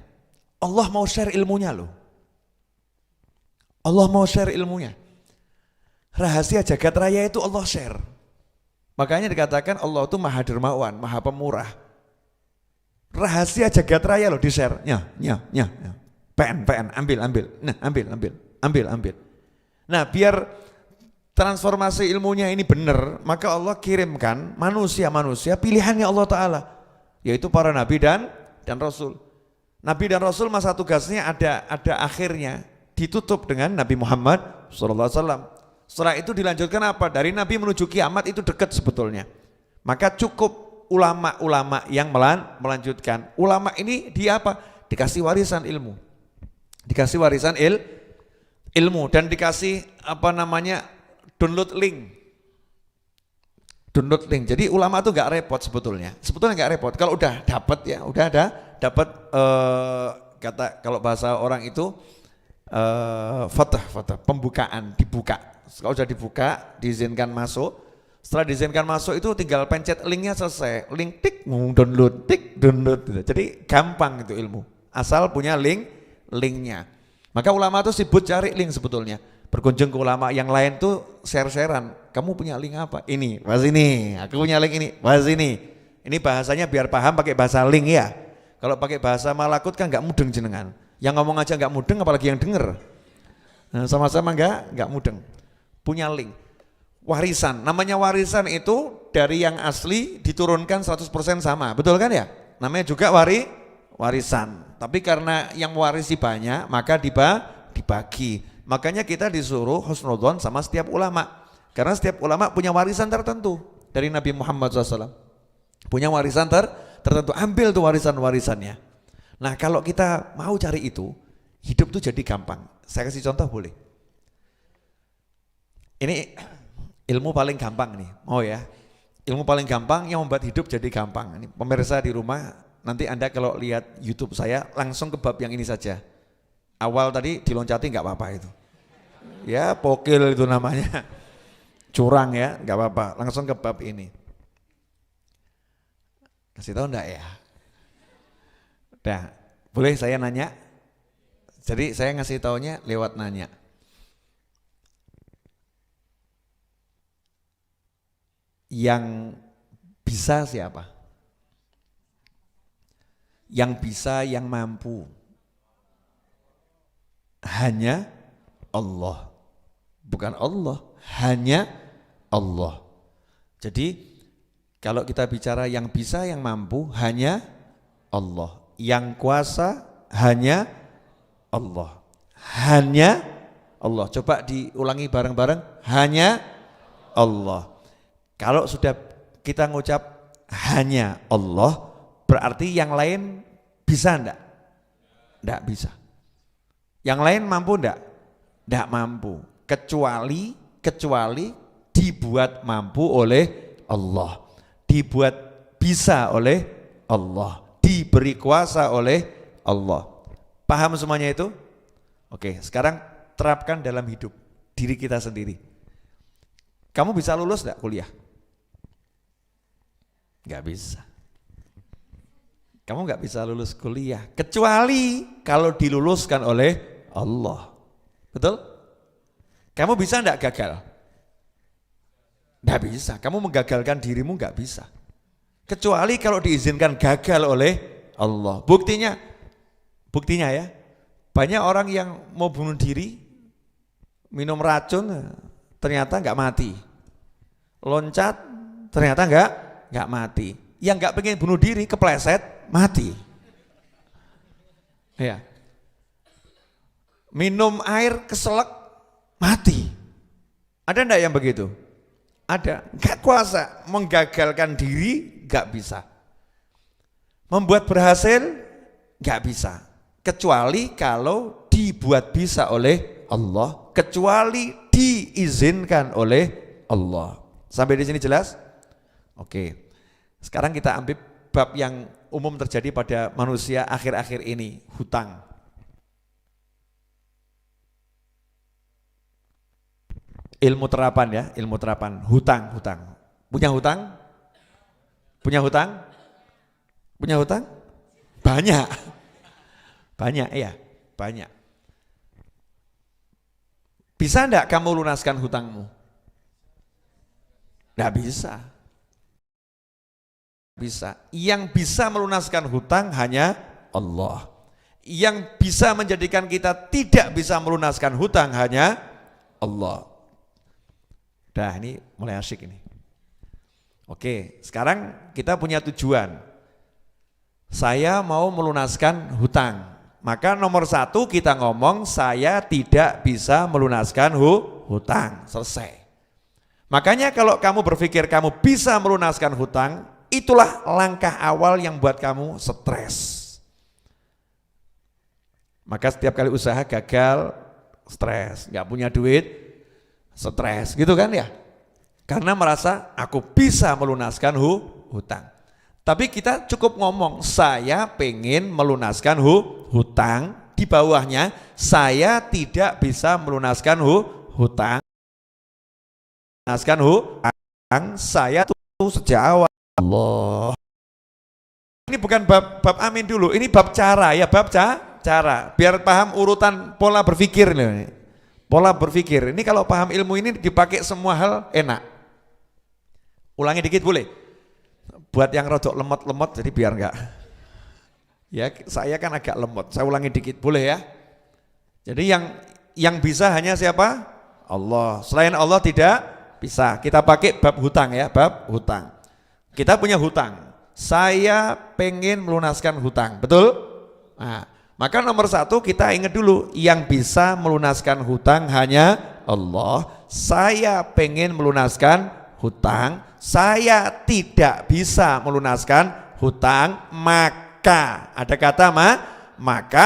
Allah mau share ilmunya loh. Allah mau share ilmunya. Rahasia jagat raya itu Allah share. Makanya dikatakan Allah itu maha dermawan, maha pemurah. Rahasia jagat raya loh di share. PN, ambil. Nah, ambil. Nah, biar transformasi ilmunya ini benar, maka Allah kirimkan manusia pilihannya Allah Ta'ala, yaitu para nabi dan rasul. Nabi dan rasul masa tugasnya ada akhirnya, ditutup dengan Nabi Muhammad SAW. Setelah itu dilanjutkan apa? Dari Nabi menuju kiamat itu dekat sebetulnya. Maka cukup ulama-ulama yang melanjutkan. Ulama ini dia apa? Dikasih warisan ilmu. Dikasih warisan ilmu dan dikasih download link. Jadi ulama itu enggak repot sebetulnya. Sebetulnya enggak repot. Kalau udah dapat ya, dapat kata kalau bahasa orang itu fatah, pembukaan, dibuka. Kalau sudah dibuka, diizinkan masuk. Setelah diizinkan masuk itu tinggal pencet linknya selesai. Link tik, download. Gitu. Jadi gampang itu ilmu. Asal punya linknya. Maka ulama itu sibuk cari link sebetulnya. Berkunjung ke ulama yang lain tuh share-sharean. Kamu punya link apa? Ini, bahas ini. Aku punya link ini, bahas ini. Ini bahasanya biar paham pakai bahasa link ya. Kalau pakai bahasa malakut kan nggak mudeng jenengan. Yang ngomong aja nggak mudeng apalagi yang denger. Nah, sama-sama nggak mudeng. Punya link. Warisan, namanya warisan itu dari yang asli diturunkan 100% sama, betul kan ya? Namanya juga warisan. Tapi karena yang warisi banyak, maka dibagi. Makanya kita disuruh husnudzon sama setiap ulama. Karena setiap ulama punya warisan tertentu dari Nabi Muhammad SAW. Punya warisan tertentu, ambil tuh warisan-warisannya. Nah kalau kita mau cari itu, hidup tuh jadi gampang. Saya kasih contoh boleh? Ini ilmu paling gampang nih, mau ya? Ilmu paling gampang yang membuat hidup jadi gampang. Ini pemirsa di rumah, nanti Anda kalau lihat YouTube saya langsung ke bab yang ini saja. Awal tadi diloncati nggak apa-apa itu. Ya pokil itu namanya. Curang ya, nggak apa-apa. Langsung ke bab ini. Kasih tahu enggak ya? Nah, boleh saya nanya? Jadi saya ngasih taunya lewat nanya. Yang bisa siapa? Yang bisa, yang mampu. Hanya Allah. Bukan Allah, hanya Allah. Jadi kalau kita bicara yang bisa, yang mampu, hanya Allah. Yang kuasa, hanya Allah. Hanya Allah. Coba diulangi bareng-bareng. Hanya Allah. Kalau sudah kita ngucap hanya Allah, berarti yang lain bisa enggak? Enggak bisa. Yang lain mampu enggak? Enggak mampu. Kecuali dibuat mampu oleh Allah. Dibuat bisa oleh Allah. Diberi kuasa oleh Allah. Paham semuanya itu? Oke, sekarang terapkan dalam hidup diri kita sendiri. Kamu bisa lulus enggak kuliah? Enggak bisa. Kamu enggak bisa lulus kuliah kecuali kalau diluluskan oleh Allah. Betul? Kamu bisa enggak gagal? Enggak bisa. Kamu menggagalkan dirimu enggak bisa. Kecuali kalau diizinkan gagal oleh Allah. Buktinya ya, banyak orang yang mau bunuh diri, minum racun, ternyata enggak mati. Loncat, ternyata enggak mati. Yang enggak pengen bunuh diri, kepleset, mati. Ya. Minum air keselak, mati. Ada enggak yang begitu? Ada. Enggak kuasa, menggagalkan diri enggak bisa. Membuat berhasil enggak bisa. Kecuali kalau dibuat bisa oleh Allah, kecuali diizinkan oleh Allah. Sampai di sini jelas? Oke. Sekarang kita ambil bab yang umum terjadi pada manusia akhir-akhir ini, hutang. Ilmu terapan ya, ilmu terapan, hutang. Punya hutang? Punya hutang? Punya hutang? Banyak. Banyak ya, banyak. Bisa enggak kamu lunaskan hutangmu? Enggak bisa. Bisa. Yang bisa melunaskan hutang hanya Allah. Yang bisa menjadikan kita tidak bisa melunaskan hutang hanya Allah. Dah, ini mulai asyik ini. Oke, sekarang kita punya tujuan. Saya mau melunaskan hutang. Maka nomor satu kita ngomong saya tidak bisa melunaskan hutang. Selesai. Makanya kalau kamu berpikir kamu bisa melunaskan hutang, itulah langkah awal yang buat kamu stres. Maka setiap kali usaha gagal, stres, nggak punya duit, stres, gitu kan ya? Karena merasa aku bisa melunaskan hutang. Tapi kita cukup ngomong, saya pengen melunaskan hutang, di bawahnya saya tidak bisa melunaskan hutang. Melunaskan hutang, saya tuh sejak awal. Allah. Ini bukan bab amin dulu, ini bab cara ya, bab cara. Biar paham urutan pola berpikir nih. Pola berpikir. Ini kalau paham ilmu ini dipakai semua hal enak. Ulangi dikit boleh? Buat yang rodok lemot-lemot jadi biar enggak. Ya, saya kan agak lemot. Saya ulangi dikit boleh ya? Jadi yang bisa hanya siapa? Allah. Selain Allah tidak bisa. Kita pakai bab hutang ya, bab hutang. Kita punya hutang. Saya pengen melunaskan hutang, betul? Nah, maka nomor satu kita ingat dulu, yang bisa melunaskan hutang hanya Allah. Saya pengen melunaskan hutang, saya tidak bisa melunaskan hutang, maka ada kata maka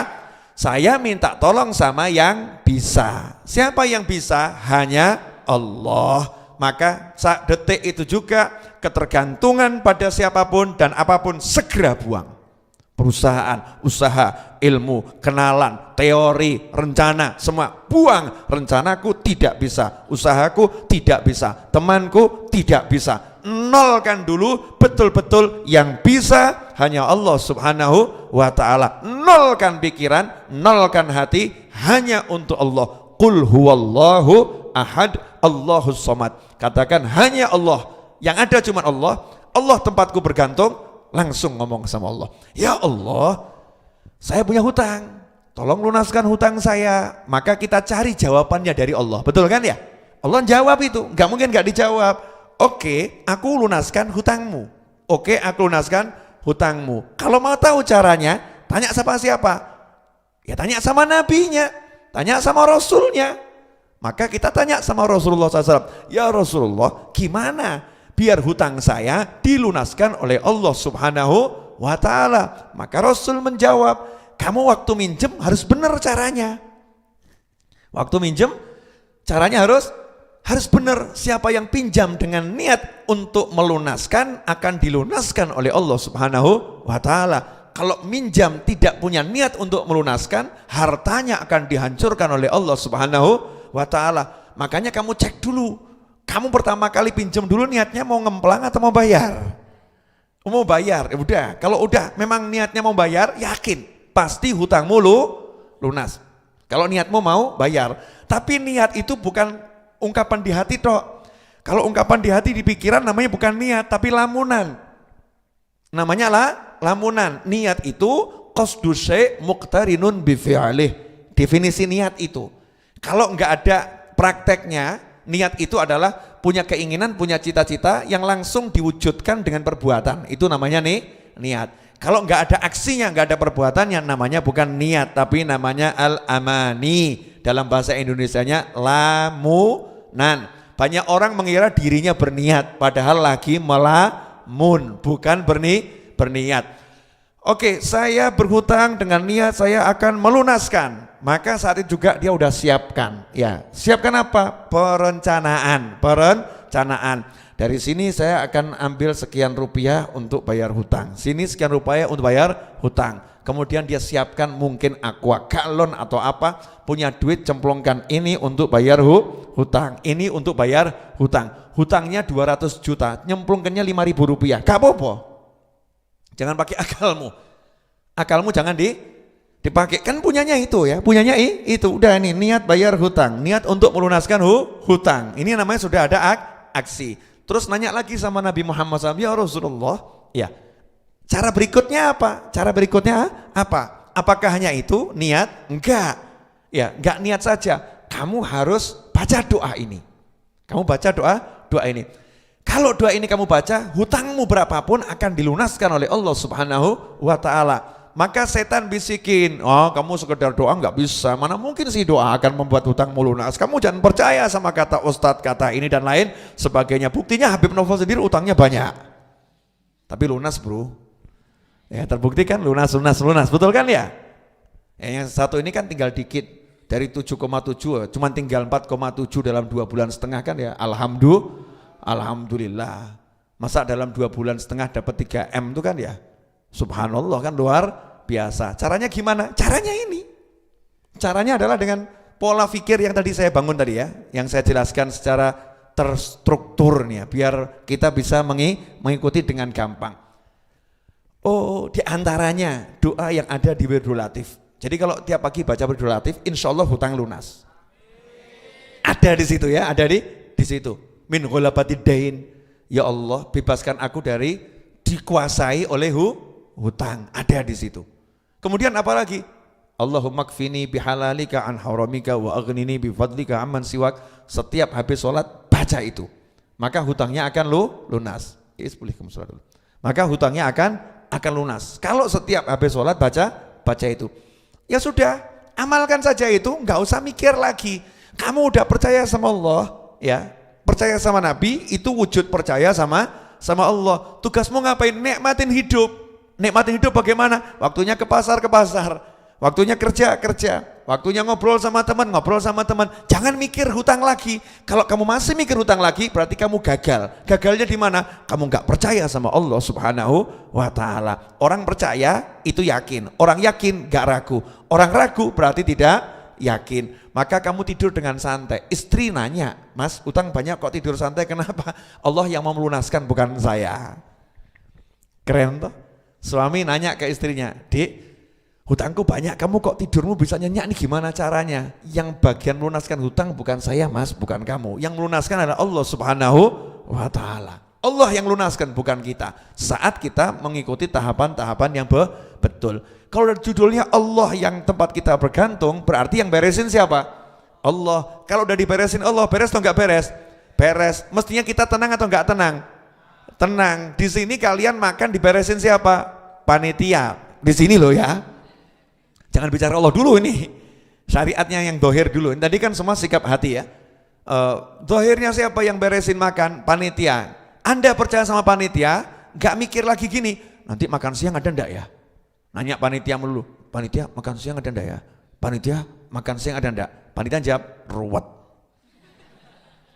saya minta tolong sama yang bisa. Siapa yang bisa? Hanya Allah. Maka saat detik itu juga ketergantungan pada siapapun dan apapun segera buang. Perusahaan, usaha, ilmu, kenalan, teori, rencana, semua buang. Rencanaku tidak bisa, usahaku tidak bisa, temanku tidak bisa. Nolkan dulu, betul-betul yang bisa hanya Allah subhanahu wa ta'ala. Nolkan pikiran, nolkan hati, hanya untuk Allah. Qul huwallahu ahad, Allahus somad. Katakan hanya Allah, yang ada cuma Allah. Allah tempatku bergantung. Langsung ngomong sama Allah, ya Allah, saya punya hutang, tolong lunaskan hutang saya. Maka kita cari jawabannya dari Allah, betul kan ya? Allah jawab itu, nggak mungkin nggak dijawab. Oke, aku lunaskan hutangmu. Oke, aku lunaskan hutangmu. Kalau mau tahu caranya, tanya sama siapa? Ya tanya sama nabinya, tanya sama rasulnya. Maka kita tanya sama Rasulullah SAW, ya Rasulullah, gimana biar hutang saya dilunaskan oleh Allah subhanahu wa ta'ala? Maka Rasul menjawab, kamu waktu minjem harus benar caranya. Waktu minjem caranya harus benar. Siapa yang pinjam dengan niat untuk melunaskan akan dilunaskan oleh Allah subhanahu wa ta'ala. Kalau minjam tidak punya niat untuk melunaskan, hartanya akan dihancurkan oleh Allah subhanahu wa ta'ala. Makanya kamu cek dulu, kamu pertama kali pinjam dulu niatnya mau ngemplang atau mau bayar? Mau bayar, ya udah. Kalau udah memang niatnya mau bayar, yakin pasti hutangmu lunas. Kalau niatmu mau bayar, tapi niat itu bukan ungkapan di hati toh. Kalau ungkapan di hati di pikiran namanya bukan niat, tapi lamunan. Namanya lamunan. Niat itu qasdu syai' muqtarinun bi fi'lih. Definisi niat itu. Kalau enggak ada prakteknya, niat itu adalah punya keinginan, punya cita-cita yang langsung diwujudkan dengan perbuatan. Itu namanya niat. Kalau enggak ada aksinya, enggak ada perbuatannya, namanya bukan niat, tapi namanya al-amani. Dalam bahasa Indonesianya lamunan. Banyak orang mengira dirinya berniat, padahal lagi melamun, bukan berniat. Oke, saya berhutang dengan niat saya akan melunaskan. Maka saat itu juga dia udah siapkan. Ya, siapkan apa? Perencanaan. Dari sini saya akan ambil sekian rupiah untuk bayar hutang. Sini sekian rupiah untuk bayar hutang. Kemudian dia siapkan mungkin aqua galon atau apa, punya duit cemplungkan ini untuk bayar hutang. Ini untuk bayar hutang. Hutangnya 200 juta, nyemplungkannya 5.000 rupiah. Gak apa-apa. Jangan pakai akalmu. Akalmu jangan dipakai, kan punyanya itu ya, punyanya itu udah nih, niat bayar hutang, niat untuk melunaskan hutang. Ini namanya sudah ada aksi. Terus nanya lagi sama Nabi Muhammad SAW, ya Rasulullah, ya cara berikutnya apa? Apakah hanya itu niat? Enggak, ya enggak niat saja. Kamu harus baca doa ini. Doa ini. Kalau doa ini kamu baca, hutangmu berapapun akan dilunaskan oleh Allah subhanahu wa ta'ala. Maka setan bisikin, oh kamu sekedar doa nggak bisa, mana mungkin sih doa akan membuat hutangmu lunas. Kamu jangan percaya sama kata ustadz, kata ini dan lain sebagainya. Buktinya Habib Novel sendiri utangnya banyak, tapi lunas bro. Ya terbukti kan lunas, betul kan ya? Yang satu ini kan tinggal dikit, dari 7,7 cuma tinggal 4,7 dalam 2 bulan setengah kan ya. Alhamdulillah. Masa dalam 2 bulan setengah dapat 3M itu kan ya, subhanallah kan, luar biasa. Caranya gimana? Caranya ini. Caranya adalah dengan pola pikir yang tadi saya bangun tadi ya, yang saya jelaskan secara terstruktur nih ya, biar kita bisa mengikuti dengan gampang. Oh, di antaranya doa yang ada di Wirdul Latif. Jadi kalau tiap pagi baca Wirdul Latif, insya Allah hutang lunas. Ada di situ ya, ada di situ. Min ghalabatid dain. Ya Allah, bebaskan aku dari dikuasai oleh hutang. Ada di situ. Kemudian apa lagi? Allahumma kfini bihalalika an haramika wa aghnini bifadlika amman siwak. Setiap habis sholat baca itu, maka hutangnya akan lunas. Maka hutangnya akan lunas. Kalau setiap habis sholat baca itu, ya sudah, amalkan saja itu, nggak usah mikir lagi. Kamu udah percaya sama Allah, ya, percaya sama Nabi, itu wujud percaya sama Allah. Tugasmu ngapain? Nikmatin hidup. Nikmatin hidup bagaimana? Waktunya ke pasar, waktunya kerja. Waktunya ngobrol sama teman. Jangan mikir hutang lagi. Kalau kamu masih mikir hutang lagi, berarti kamu gagal. Gagalnya di mana? Kamu nggak percaya sama Allah Subhanahu wa Ta'ala. Orang percaya itu yakin. Orang yakin nggak ragu. Orang ragu berarti tidak yakin. Maka kamu tidur dengan santai. Istri nanya, Mas, hutang banyak kok tidur santai, kenapa? Allah yang mau melunaskan, bukan saya. Keren toh? Suami nanya ke istrinya, Dek, hutangku banyak, kamu kok tidurmu bisa nyenyak nih, gimana caranya? Yang bagian melunaskan hutang bukan saya, Mas, bukan kamu. Yang melunaskan adalah Allah Subhanahu wa Ta'ala. Allah yang melunaskan, bukan kita. Saat kita mengikuti tahapan-tahapan yang betul. Kalau judulnya Allah yang tempat kita bergantung, berarti yang beresin siapa? Allah. Kalau udah diberesin Allah, beres atau enggak beres? Beres. Mestinya kita tenang atau enggak tenang? Tenang. Di sini kalian makan diberesin siapa? Panitia. Di sini loh ya. Jangan bicara Allah dulu ini. Syariatnya yang dohir dulu. Tadi kan semua sikap hati ya. Dohirnya siapa yang beresin makan? Panitia. Anda percaya sama panitia, gak mikir lagi gini, nanti makan siang ada ndak ya? Nanya panitia melulu, panitia makan siang ada ndak ya? Panitia makan siang ada ndak? Panitia jawab, ruwet.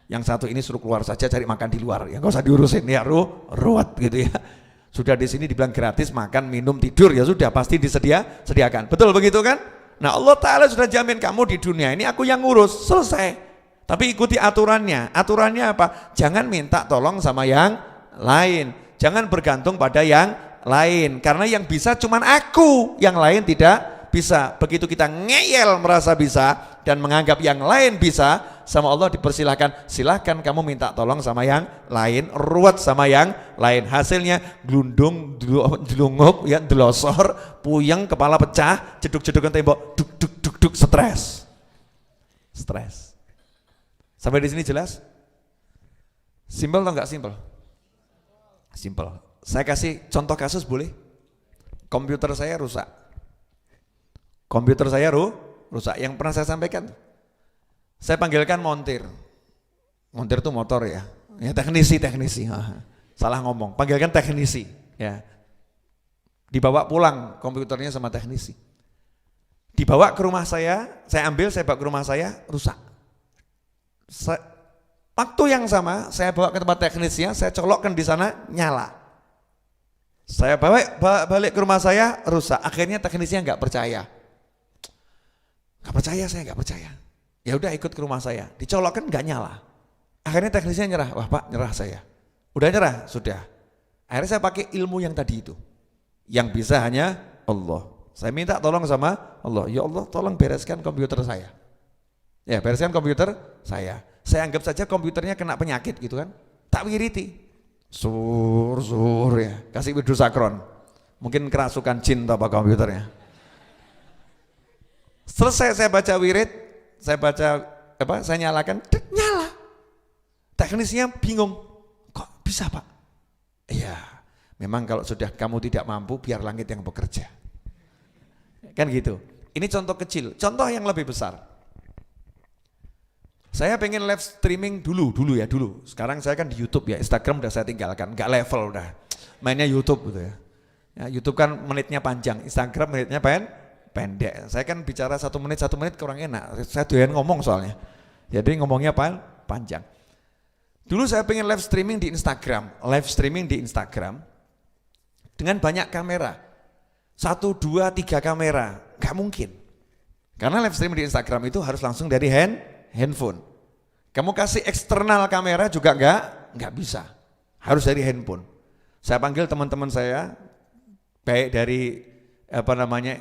Yang satu ini suruh keluar saja cari makan di luar, ya gak usah diurusin ya, ruwet gitu ya. Sudah di sini dibilang gratis makan, minum, tidur, ya sudah pasti disediakan. Betul begitu kan? Nah Allah Ta'ala sudah jamin kamu di dunia ini aku yang ngurus, selesai. Tapi ikuti aturannya. Aturannya apa? Jangan minta tolong sama yang lain. Jangan bergantung pada yang lain. Karena yang bisa cuman aku, yang lain tidak bisa. Begitu kita ngeyel merasa bisa dan menganggap yang lain bisa, sama Allah dipersilahkan, silahkan kamu minta tolong sama yang lain, ruwet sama yang lain. Hasilnya glundung, delungup, ya, delosor, puyeng, kepala pecah, jeduk-jedukan tembok, duk, stres. Sampai di sini jelas? Simpel atau enggak simpel? Simpel. Saya kasih contoh kasus boleh? Komputer saya rusak. Rusak. Yang pernah saya sampaikan. Saya panggilkan montir. Montir itu motor ya. Ya teknisi. Salah ngomong. Panggilkan teknisi. Ya. Dibawa pulang komputernya sama teknisi. Dibawa ke rumah saya ambil, saya bawa ke rumah saya, rusak. Waktu yang sama saya bawa ke tempat teknisnya, saya colokkan di sana, nyala. Saya bawa balik ke rumah saya, rusak. Akhirnya teknisnya nggak percaya. Saya nggak percaya. Ya udah ikut ke rumah saya, dicolokkan nggak nyala. Akhirnya teknisnya nyerah. Wah Pak, nyerah saya. Udah nyerah, sudah. Akhirnya saya pakai ilmu yang tadi itu. Yang bisa hanya Allah. Saya minta tolong sama Allah. Ya Allah, tolong bereskan komputer saya. Ya, bereskan komputer saya. Saya anggap saja komputernya kena penyakit gitu kan. Tak wiriti. Sur ya. Kasih widu sakron. Mungkin kerasukan jin atau apa komputernya. Selesai saya baca wirid, saya nyalakan, nyala. Teknisnya bingung. Kok bisa Pak? Iya, memang kalau sudah kamu tidak mampu, biar langit yang bekerja. Kan gitu. Ini contoh kecil. Contoh yang lebih besar. Saya pengen live streaming dulu. Sekarang saya kan di YouTube ya, Instagram udah saya tinggalkan, nggak level udah. Mainnya YouTube gitu ya. YouTube kan menitnya panjang, Instagram menitnya pendek. Saya kan bicara 1 menit kurang enak. Saya doyan ngomong soalnya. Jadi ngomongnya panjang. Dulu saya pengen live streaming di Instagram dengan banyak kamera. 1, 2, 3 kamera, nggak mungkin. Karena live streaming di Instagram itu harus langsung dari handphone. Kamu kasih eksternal kamera juga nggak bisa. Harus dari handphone. Saya panggil teman-teman saya, baik dari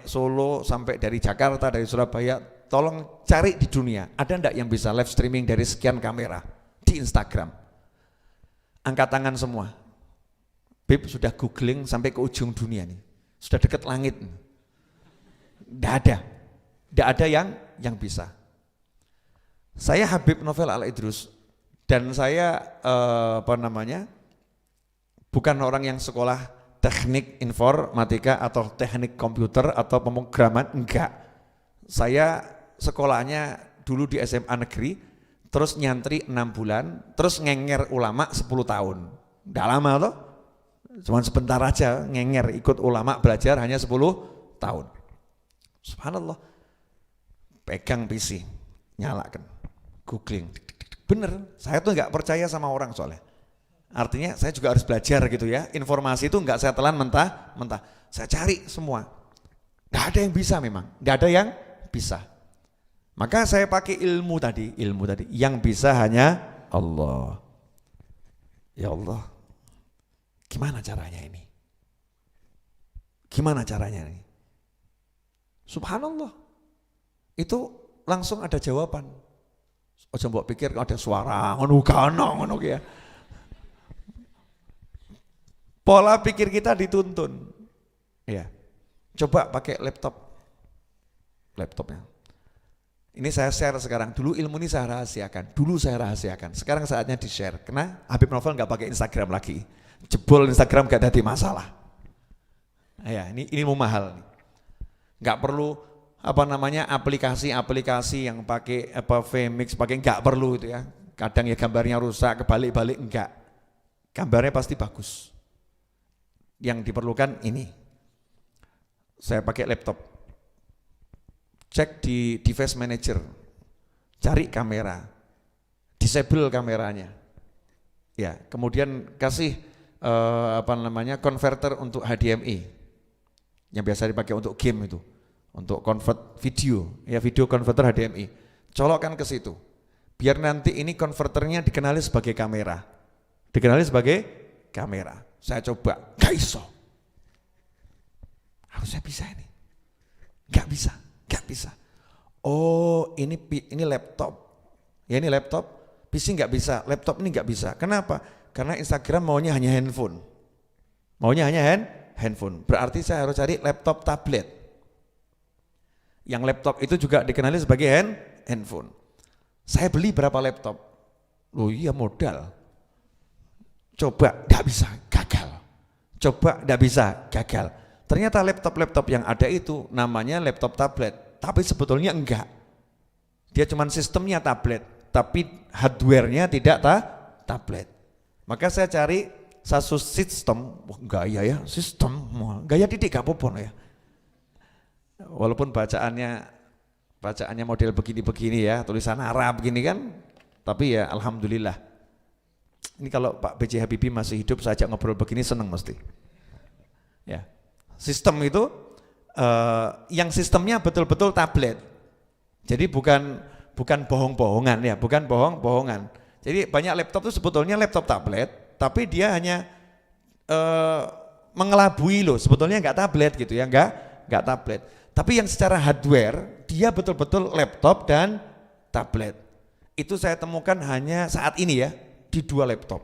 Solo sampai dari Jakarta, dari Surabaya, tolong cari di dunia, ada enggak yang bisa live streaming dari sekian kamera di Instagram? Angkat tangan semua. Bib sudah googling sampai ke ujung dunia nih. Sudah dekat langit. Enggak ada yang bisa. Saya Habib Novel Al-Idrus dan saya bukan orang yang sekolah teknik informatika atau teknik komputer atau pemrograman, enggak. Saya sekolahnya dulu di SMA negeri, terus nyantri 6 bulan, terus ngenger ulama 10 tahun. Enggak lama toh, cuman sebentar aja ngenger ikut ulama belajar hanya 10 tahun. Subhanallah. pegang PC, nyalakan, googling, bener, saya tuh nggak percaya sama orang soalnya. Artinya saya juga harus belajar gitu ya, informasi itu nggak saya telan mentah-mentah, saya cari semua. Nggak ada yang bisa memang, nggak ada yang bisa. Maka saya pakai ilmu tadi, yang bisa hanya Allah. Ya Allah, gimana caranya ini? Gimana caranya ini? Subhanallah, itu langsung ada jawaban. Ojo mbok pikir ada suara ngono ya. Pola pikir kita dituntun. Ya. Coba pakai laptopnya. Ini saya share sekarang. Dulu ilmu ini saya rahasiakan. Sekarang saatnya di-share. Karena Habib Novel nggak pakai Instagram lagi. Jebol Instagram gak jadi masalah. Ya, ini ilmu mahal. Nggak perlu aplikasi yang pakai vMix, pakai nggak perlu itu ya. Kadang ya gambarnya rusak, kebalik-balik enggak. Gambarnya pasti bagus. Yang diperlukan ini. Saya pakai laptop. Cek di device manager. Cari kamera. Disable kameranya. Ya, kemudian kasih converter untuk HDMI. Yang biasa dipakai untuk game itu. Untuk convert video, ya video converter HDMI. Colokkan ke situ. Biar nanti ini konverternya dikenali sebagai kamera. Saya coba, gak iso. Harusnya bisa ini. Gak bisa. Oh, ini laptop. Ya ini laptop, PC gak bisa, laptop ini gak bisa. Kenapa? Karena Instagram maunya hanya handphone. Handphone. Berarti saya harus cari laptop tablet. Yang laptop itu juga dikenali sebagai handphone. Saya beli berapa laptop? Loh iya modal. Coba gak bisa, gagal. Ternyata laptop yang ada itu namanya laptop tablet, tapi sebetulnya enggak. Dia cuma sistemnya tablet, tapi hardware-nya tidak tablet. Maka saya cari satu sistem, gaya ya, gaya didik gak apa-apa ya. Walaupun bacaannya model begini-begini ya, tulisan Arab begini kan, tapi ya alhamdulillah. Ini kalau Pak B.J. Habibie masih hidup, saya ajak ngobrol begini seneng mesti. Ya, sistem itu yang sistemnya betul-betul tablet. Jadi bukan bohong-bohongan ya, bukan bohong-bohongan. Jadi banyak laptop itu sebetulnya laptop tablet, tapi dia hanya mengelabui loh, sebetulnya enggak tablet gitu ya, enggak tablet. Tapi yang secara hardware dia betul-betul laptop dan tablet. Itu saya temukan hanya saat ini ya, di 2 laptop.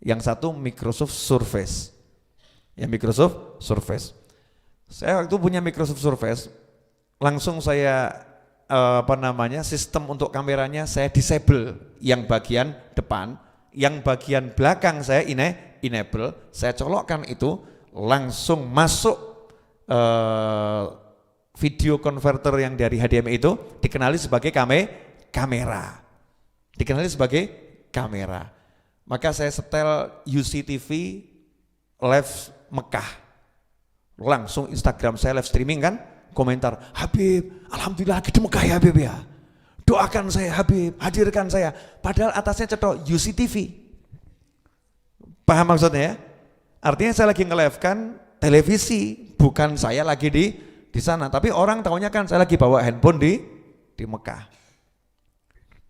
Yang satu Microsoft Surface. Ya Microsoft Surface. Saya waktu punya Microsoft Surface, langsung saya sistem untuk kameranya saya disable yang bagian depan, yang bagian belakang saya enable, saya colokkan itu langsung masuk video converter yang dari HDMI itu dikenali sebagai kamera. Maka saya setel UCTV live Mekah. Langsung Instagram saya live streaming kan, komentar, Habib, alhamdulillah kita Mekah ya Habib ya. Doakan saya Habib, hadirkan saya. Padahal atasnya cetok UCTV. Paham maksudnya ya? Artinya saya lagi nge-live-kan televisi, bukan saya lagi di sana. Tapi orang tahunya kan saya lagi bawa handphone di Mekah.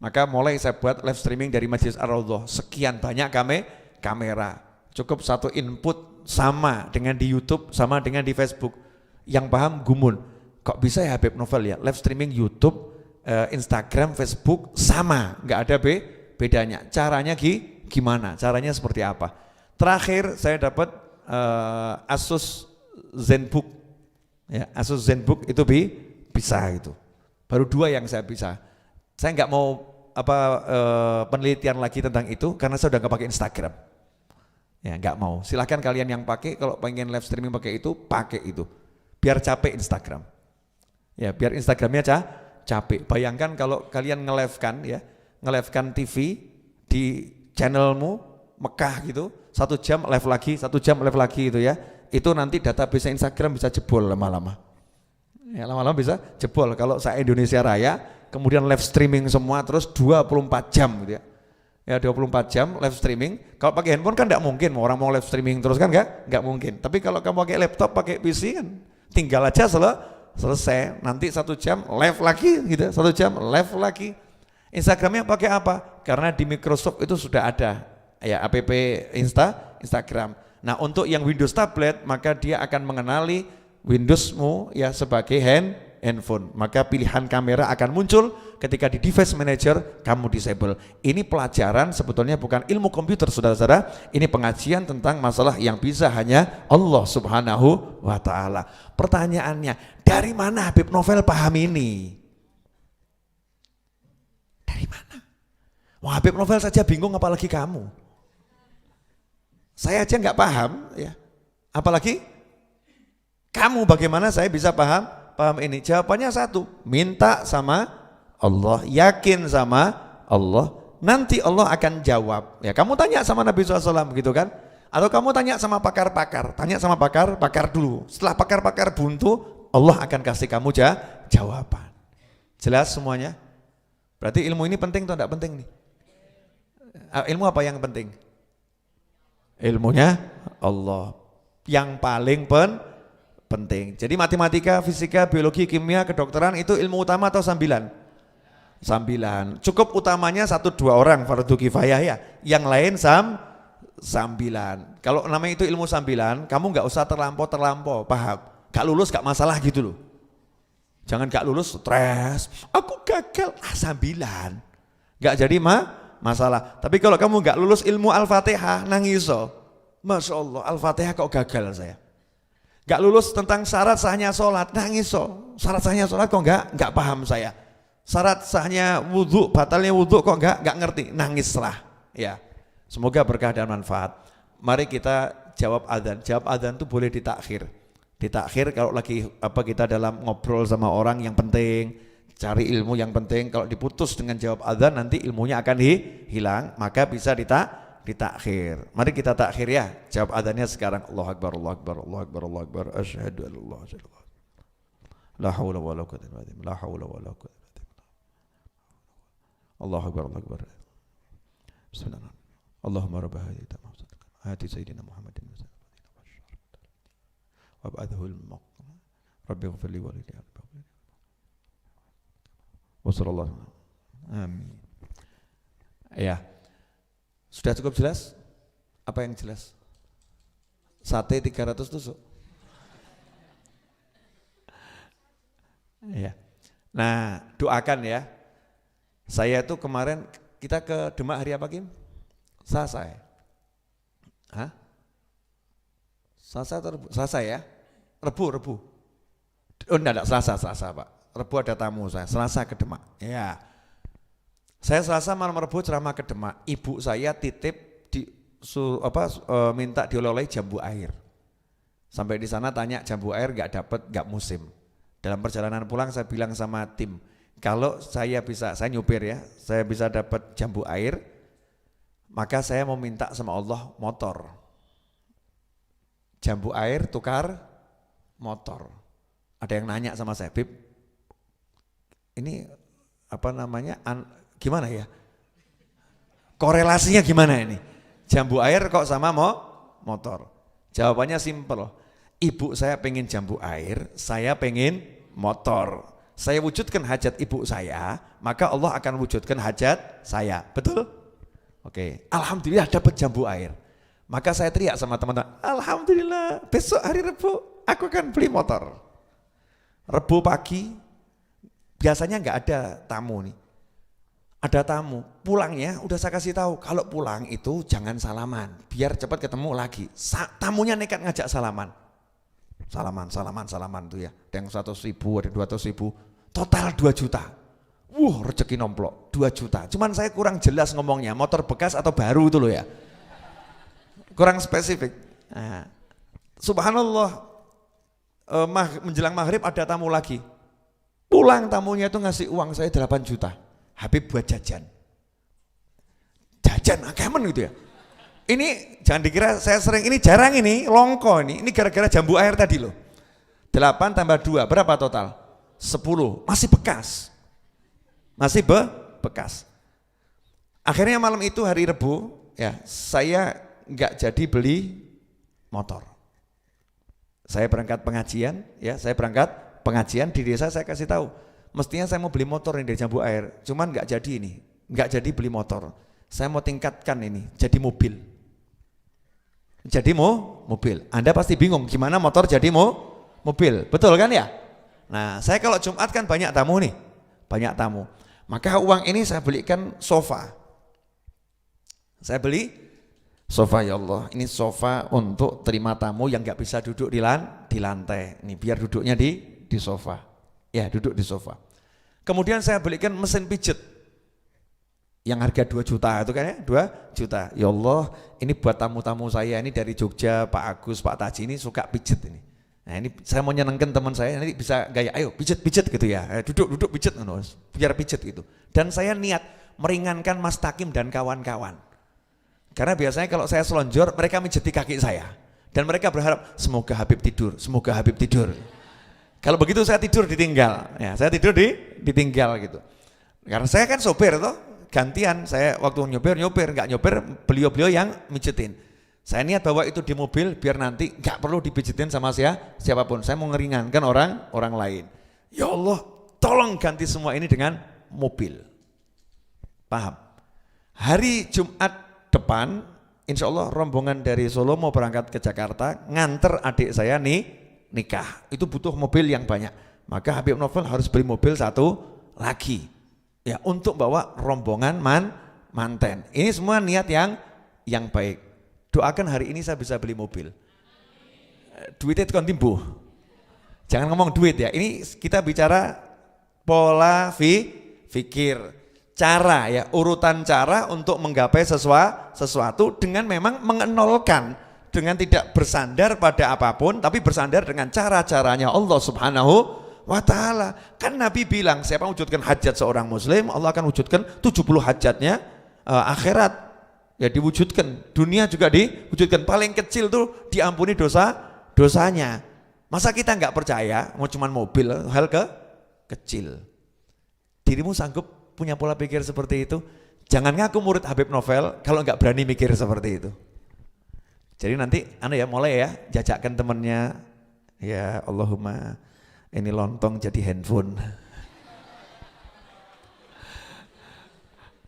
Maka mulai saya buat live streaming dari Masjid Ar-Raudhah, sekian banyak kamera, cukup satu input sama dengan di YouTube, sama dengan di Facebook. Yang paham gumun, kok bisa ya Habib Novel ya, live streaming YouTube, Instagram, Facebook sama, nggak ada bedanya. Caranya gimana? Caranya seperti apa? Terakhir saya dapat Asus ZenBook, ya Asus ZenBook itu bisa itu. Baru 2 yang saya bisa. Saya nggak mau penelitian lagi tentang itu karena saya udah nggak pakai Instagram. Ya nggak mau. Silahkan kalian yang pakai, kalau pengen live streaming pakai itu. Biar capek Instagram. Ya biar Instagramnya capek. Bayangkan kalau kalian nge-live-kan TV di channelmu Mekah gitu, 1 jam live lagi, 1 jam live lagi itu ya. Itu nanti database Instagram bisa jebol lama-lama. Ya, lama-lama bisa jebol. Kalau saya Indonesia Raya, kemudian live streaming semua terus 24 jam gitu ya. Ya 24 jam live streaming. Kalau pakai handphone kan enggak mungkin, orang mau live streaming terus kan enggak mungkin. Tapi kalau kamu pakai laptop, pakai PC kan tinggal aja selesai. Nanti 1 jam live lagi gitu, 1 jam live lagi. Instagramnya pakai apa? Karena di Microsoft itu sudah ada ya app Instagram. Nah, untuk yang Windows tablet maka dia akan mengenali Windowsmu ya sebagai handphone. Maka pilihan kamera akan muncul ketika di device manager kamu disable. Ini pelajaran sebetulnya bukan ilmu komputer saudara-saudara. Ini pengajian tentang masalah yang bisa hanya Allah Subhanahu wa ta'ala. Pertanyaannya, dari mana Habib Novel paham ini? Dari mana? Wah, Habib Novel saja bingung apalagi kamu. Saya aja nggak paham ya. Apalagi kamu, bagaimana saya bisa paham ini? Jawabannya satu, minta sama Allah, yakin sama Allah, nanti Allah akan jawab. Ya, kamu tanya sama Nabi SAW gitu kan? Atau kamu tanya sama pakar-pakar, tanya sama pakar dulu. Setelah pakar-pakar buntu, Allah akan kasih kamu jawaban. Jelas semuanya? Berarti ilmu ini penting atau enggak penting nih? Ilmu apa yang penting? Ilmunya Allah yang paling penting. Jadi matematika, fisika, biologi, kimia, kedokteran itu ilmu utama atau sambilan? Sambilan. Cukup utamanya 1-2 orang fardu kifayah ya. Yang lain sambilan. Kalau namanya itu ilmu sambilan, kamu nggak usah terlampau, paham? Gak lulus gak masalah gitu loh. Jangan gak lulus stres. Aku gagal, sambilan. Gak jadi masalah. Tapi kalau kamu gak lulus ilmu Al-Fatihah, nangis. Masya Allah, Al-Fatihah kok gagal saya. Gak lulus tentang syarat sahnya sholat, nangis. Syarat sahnya sholat kok gak paham saya. Syarat sahnya wudhu, batalnya wudhu kok gak ngerti, nangislah. Ya, semoga berkah dan manfaat. Mari kita jawab adzan. Jawab adzan itu boleh ditakhir. Ditakhir kalau lagi kita dalam ngobrol sama orang yang penting, cari ilmu yang penting. Kalau diputus dengan jawab adzan nanti ilmunya akan hilang, maka bisa ditakhir. Mari kita takhir ya. Jawab adzannya sekarang. Allahu Akbar, Allahu Akbar, Allahu Akbar, Allahu Akbar. Asyhadu an la ilaha illallah. La haula wala quwwata illa billah. La haula wala quwwata illa billah. Allahu Akbar, Allahu Akbar. Bismillahirrahmanirrahim. Allahumma rabb hadhihi tamamatan. Hati sayyidina Muhammadin wa wab'athu al-maqam. Rabbi ighfir li wa li wa sallallahu. Amin. Ya. Sudah cukup jelas? Apa yang jelas? Sate 300 tusuk. Ya. Nah, doakan ya. Saya itu kemarin kita ke Demak hari apa, Kim? Selasa ya? Hah? Selasa atau Rebu? Selasa ya? Rebu. Oh enggak, Selasa Pak. Rebu ada tamu saya, Selasa ke Demak. Ya. Saya Selasa malam Rebu ceramah ke Demak. Ibu saya titip minta dioleh-oleh jambu air. Sampai di sana tanya jambu air enggak musim. Dalam perjalanan pulang saya bilang sama tim, kalau saya nyupir ya, saya bisa dapat jambu air, maka saya mau minta sama Allah motor. Jambu air tukar motor. Ada yang nanya sama saya, Bib, ini gimana ya? Korelasinya gimana ini? Jambu air kok sama motor? Jawabannya simpel. Ibu saya pengen jambu air, saya pengen motor. Saya wujudkan hajat ibu saya, maka Allah akan wujudkan hajat saya. Betul? Oke. Alhamdulillah dapat jambu air. Maka saya teriak sama teman-teman, alhamdulillah besok hari Rebu aku akan beli motor. Rebu pagi biasanya nggak ada tamu nih. Ada tamu, pulangnya udah saya kasih tahu, kalau pulang itu jangan salaman, biar cepat ketemu lagi. Tamunya nekat ngajak salaman. Salaman tuh ya. Ada yang 100.000, ada 200.000, total 2 juta. Rezeki nomplok 2 juta. Cuman saya kurang jelas ngomongnya, motor bekas atau baru itu loh ya. Kurang spesifik. Nah, subhanallah, menjelang maghrib ada tamu lagi. Pulang tamunya itu ngasih uang saya 8 juta. Habib buat jajan kemen gitu ya. Ini jangan dikira saya sering, ini jarang, ini longko ini gara-gara jambu air tadi loh. 8 tambah 2 berapa total? 10, masih bekas. Bekas. Akhirnya malam itu hari Rebu, ya, saya nggak jadi beli motor. Saya berangkat pengajian, di desa saya kasih tahu, mestinya saya mau beli motor ini dari Jambu Air, cuman nggak jadi beli motor. Saya mau tingkatkan ini, jadi mobil. Mobil. Anda pasti bingung gimana motor jadi mobil, betul kan ya? Nah, saya kalau Jumat kan banyak tamu. Maka uang ini saya belikan sofa. Saya beli sofa, ya Allah. Ini sofa untuk terima tamu yang nggak bisa duduk di lantai. Ini biar duduknya di sofa. Ya, duduk di sofa. Kemudian saya belikan mesin pijet yang harga 2 juta itu kan ya, 2 juta. Ya Allah, ini buat tamu-tamu saya ini dari Jogja, Pak Agus, Pak Taji ini suka pijet ini. Nah, ini saya mau nyenengkan teman saya, nanti bisa gaya, ayo pijet gitu ya. Duduk pijet, biar pijet gitu. Dan saya niat meringankan Mas Takim dan kawan-kawan. Karena biasanya kalau saya selonjor, mereka mijeti kaki saya. Dan mereka berharap, semoga Habib tidur. Kalau begitu saya tidur ditinggal. Ya, saya tidur ditinggal gitu. Karena saya kan sopir toh, gantian. Saya waktu nyopir, nggak nyopir, beliau-beliau yang mijetin. Saya niat bawa itu di mobil, biar nanti nggak perlu dipijetin sama siapapun. Saya mau ngeringankan orang lain. Ya Allah, tolong ganti semua ini dengan mobil. Paham? Hari Jumat depan, insya Allah rombongan dari Solo mau berangkat ke Jakarta, nganter adik saya nikah. Itu butuh mobil yang banyak. Maka Habib Novel harus beli mobil satu lagi, ya, untuk bawa rombongan manten. Ini semua niat yang baik. Doakan hari ini saya bisa beli mobil. Duitnya itu kan timbuh. Jangan ngomong duit ya. Ini kita bicara pola fikir. Cara ya, urutan cara untuk menggapai sesuatu dengan memang mengenolkan, dengan tidak bersandar pada apapun, tapi bersandar dengan cara-caranya Allah Subhanahu wa ta'ala. Kan Nabi bilang, siapa wujudkan hajat seorang muslim, Allah akan wujudkan 70 hajatnya akhirat. Ya diwujudkan, dunia juga diwujudkan. Paling kecil tuh diampuni dosanya. Masa kita nggak percaya, mau cuman mobil, hal kecil. Dirimu sanggup punya pola pikir seperti itu? Jangan ngaku murid Habib Novel kalau nggak berani mikir seperti itu. Jadi nanti mulai ya, jajakkan temennya, ya Allahumma ini lontong jadi handphone.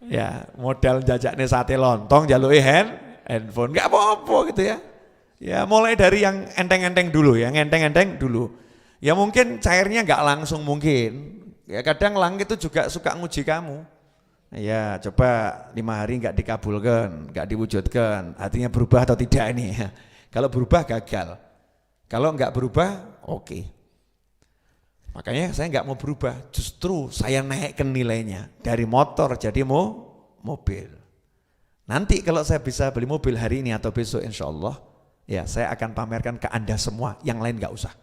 Ya modal jajaknya sate lontong jalui handphone, nggak apa-apa gitu ya. Ya mulai dari yang enteng-enteng dulu ya, Ya mungkin cairnya nggak langsung mungkin. Ya kadang langit itu juga suka nguji kamu. Ya coba 5 hari nggak dikabulkan, nggak diwujudkan, hatinya berubah atau tidak ini. Kalau berubah gagal, kalau nggak berubah oke. Makanya saya nggak mau berubah, justru saya naikkan nilainya dari motor jadi mobil. Nanti kalau saya bisa beli mobil hari ini atau besok insya Allah, ya saya akan pamerkan ke Anda semua, yang lain nggak usah.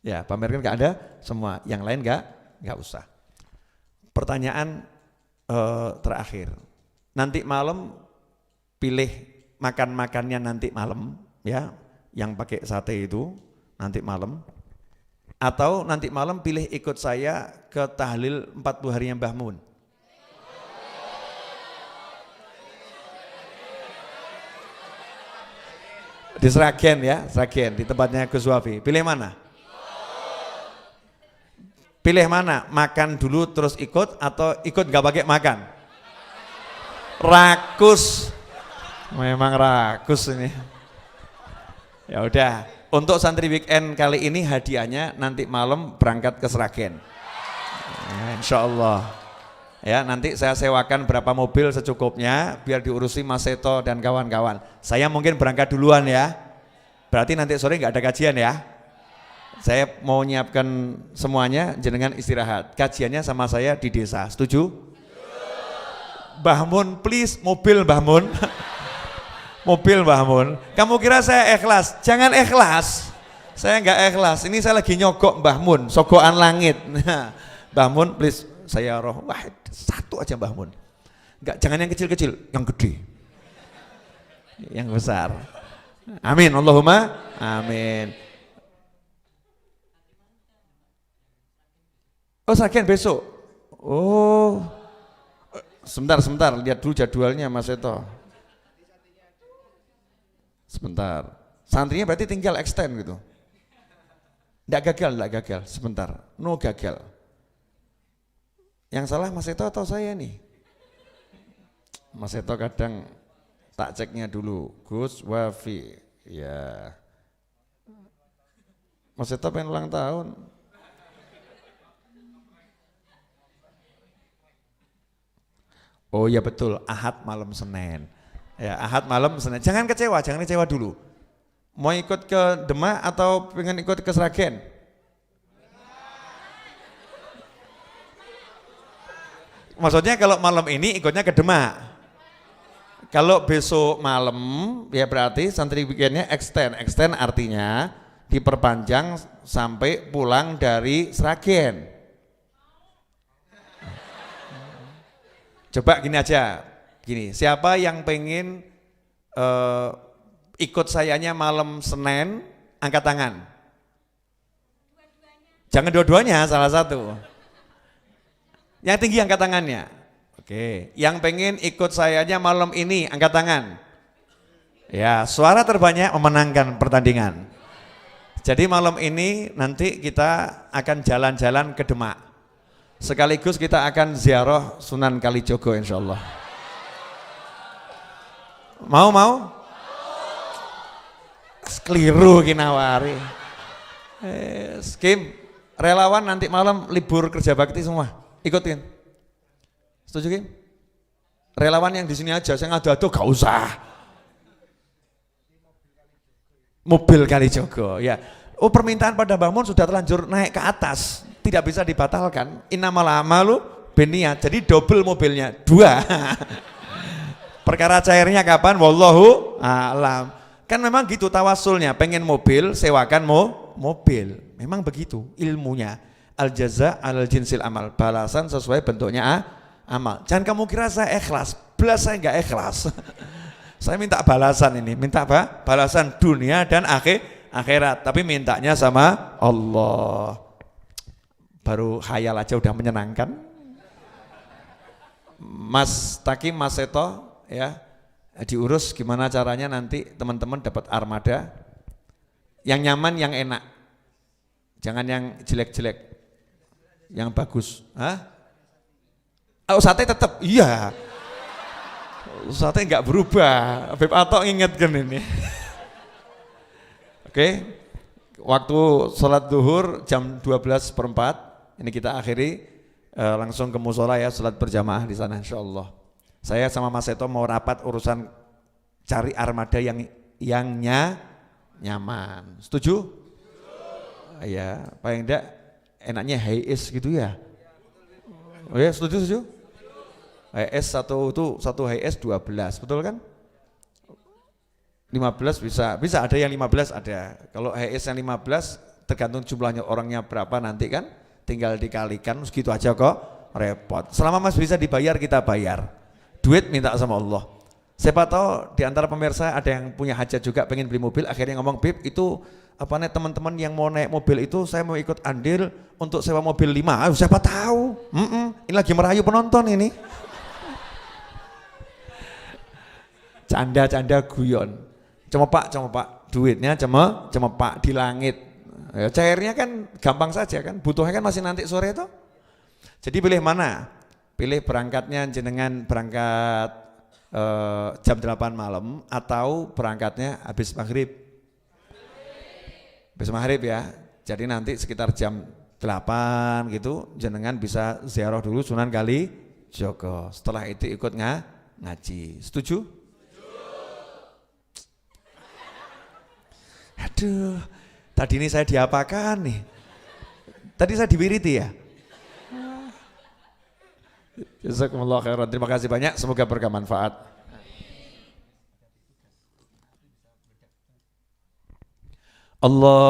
Ya, pamerkan ke Anda semua, yang lain nggak usah. Pertanyaan terakhir. Nanti malam pilih makan-makannya nanti malam, ya, yang pakai sate itu nanti malam. Atau nanti malam pilih ikut saya ke tahlil 40 harinya Mbah Mun. Di Sragen ya, di tempatnya Gus Wafi. Pilih mana? Pilih mana? Makan dulu terus ikut atau ikut gak pakai makan? Rakus. Memang rakus ini. Ya udah, untuk santri weekend kali ini hadiahnya nanti malam berangkat ke Sragen. Ya, insya Allah. Ya, nanti saya sewakan berapa mobil secukupnya biar diurusi Mas Seto dan kawan-kawan. Saya mungkin berangkat duluan ya. Berarti nanti sore nggak ada kajian ya. Saya mau nyiapkan semuanya, jenengan istirahat. Kajiannya sama saya di desa, setuju? Mbah Mun, please, mobil Mbah Mun. Mobil Mbah Mun. Kamu kira saya ikhlas? Jangan ikhlas. Saya enggak ikhlas. Ini saya lagi nyogok Mbah Mun, sogokan langit. Mbah Mun, please, saya roh. Wah, satu aja Mbah Mun. Enggak, jangan yang kecil-kecil, yang gede. Yang besar. Amin, Allahumma amin. Oh Sragen besok. Oh. Sebentar, lihat dulu jadwalnya Mas Seto. Sebentar. Santrinya berarti tinggal extend gitu. Enggak gagal. Sebentar. No gagal. Yang salah Mas Seto atau saya nih? Mas Seto kadang tak ceknya dulu. Gus Wafi. Ya. Mas Seto pengen ulang tahun. Oh iya betul, Ahad malam Senin. Ya, Ahad malam Senin. Jangan kecewa dulu. Mau ikut ke Demak atau pengen ikut ke Sragen? Maksudnya kalau malam ini ikutnya ke Demak. Kalau besok malam ya berarti santri weekendnya extend. Extend artinya diperpanjang sampai pulang dari Sragen. Coba gini aja, siapa yang pengen ikut sayanya malam Senin, angkat tangan. Jangan dua-duanya, salah satu. Yang tinggi angkat tangannya. Oke, yang pengen ikut sayanya malam ini, angkat tangan. Ya, suara terbanyak memenangkan pertandingan. Jadi malam ini nanti kita akan jalan-jalan ke Demak. Sekaligus kita akan ziarah Sunan Kalijogo insyaallah. Mau? Keliru kinawari. Kim, relawan nanti malam libur kerja bakti semua. Ikutin. Setuju Kim? Relawan yang di sini aja, saya ngadu-adu gak usah. Mobil Kalijogo, ya. Oh permintaan pada Mbah Mun sudah terlanjur naik ke atas. Tidak bisa dibatalkan. Innamal a'malu binniyat. Jadi double mobilnya, 2. Perkara cairnya kapan? Wallahu a'lam. Kan memang gitu tawasulnya, pengen mobil, sewakan mobil. Memang begitu ilmunya. Al jaza al jinsil amal. Balasan sesuai bentuknya amal. Jangan kamu kira saya ikhlas. Belas saya enggak ikhlas. Saya minta balasan ini. Minta apa? Balasan dunia dan akhirat. Tapi mintanya sama Allah. Baru khayal aja udah menyenangkan. Mas Takim, Mas Seto ya, diurus gimana caranya nanti teman-teman dapat armada yang nyaman, yang enak. Jangan yang jelek-jelek. Yang bagus. Hah? Oh, sate tetap. Iya. Sate enggak berubah. Beb Atok ingetkan ini. Oke. Waktu sholat duhur jam 12:04. Ini kita akhiri langsung ke musola ya, sholat berjamaah di sana insyaallah. Saya sama Mas Seto mau rapat urusan cari armada yang nyaman. Setuju? Ya, paling enggak enaknya HIS gitu ya. Oh ya, setuju? HIS satu HIS 12, betul kan? 15 bisa ada yang 15 ada. Kalau HIS yang 15 tergantung jumlahnya orangnya berapa nanti kan, tinggal dikalikan segitu aja kok, repot. Selama Mas bisa dibayar kita bayar. Duit minta sama Allah. Siapa tahu di antara pemirsa ada yang punya hajat juga pengen beli mobil, akhirnya ngomong, "Bib, itu apa nih teman-teman yang mau naik mobil itu saya mau ikut andil untuk sewa mobil 5." Ayo siapa tahu. Ini lagi merayu penonton ini. Canda guyon. Cemepak, duitnya cemepak di langit. Ya, cairnya kan gampang saja kan, butuhnya kan masih nanti sore itu. Jadi pilih mana? Pilih berangkatnya jenengan berangkat jam 8 malam atau berangkatnya habis maghrib. Habis maghrib ya. Jadi nanti sekitar jam 8 gitu jenengan bisa ziarah dulu Sunan Kalijogo. Setelah itu ikut ngaji. Setuju? Aduh, tadi ini saya diapakan nih? Tadi saya diwiriti ya? Jazakumullah khairan. Terima kasih banyak, semoga bermanfaat. Allah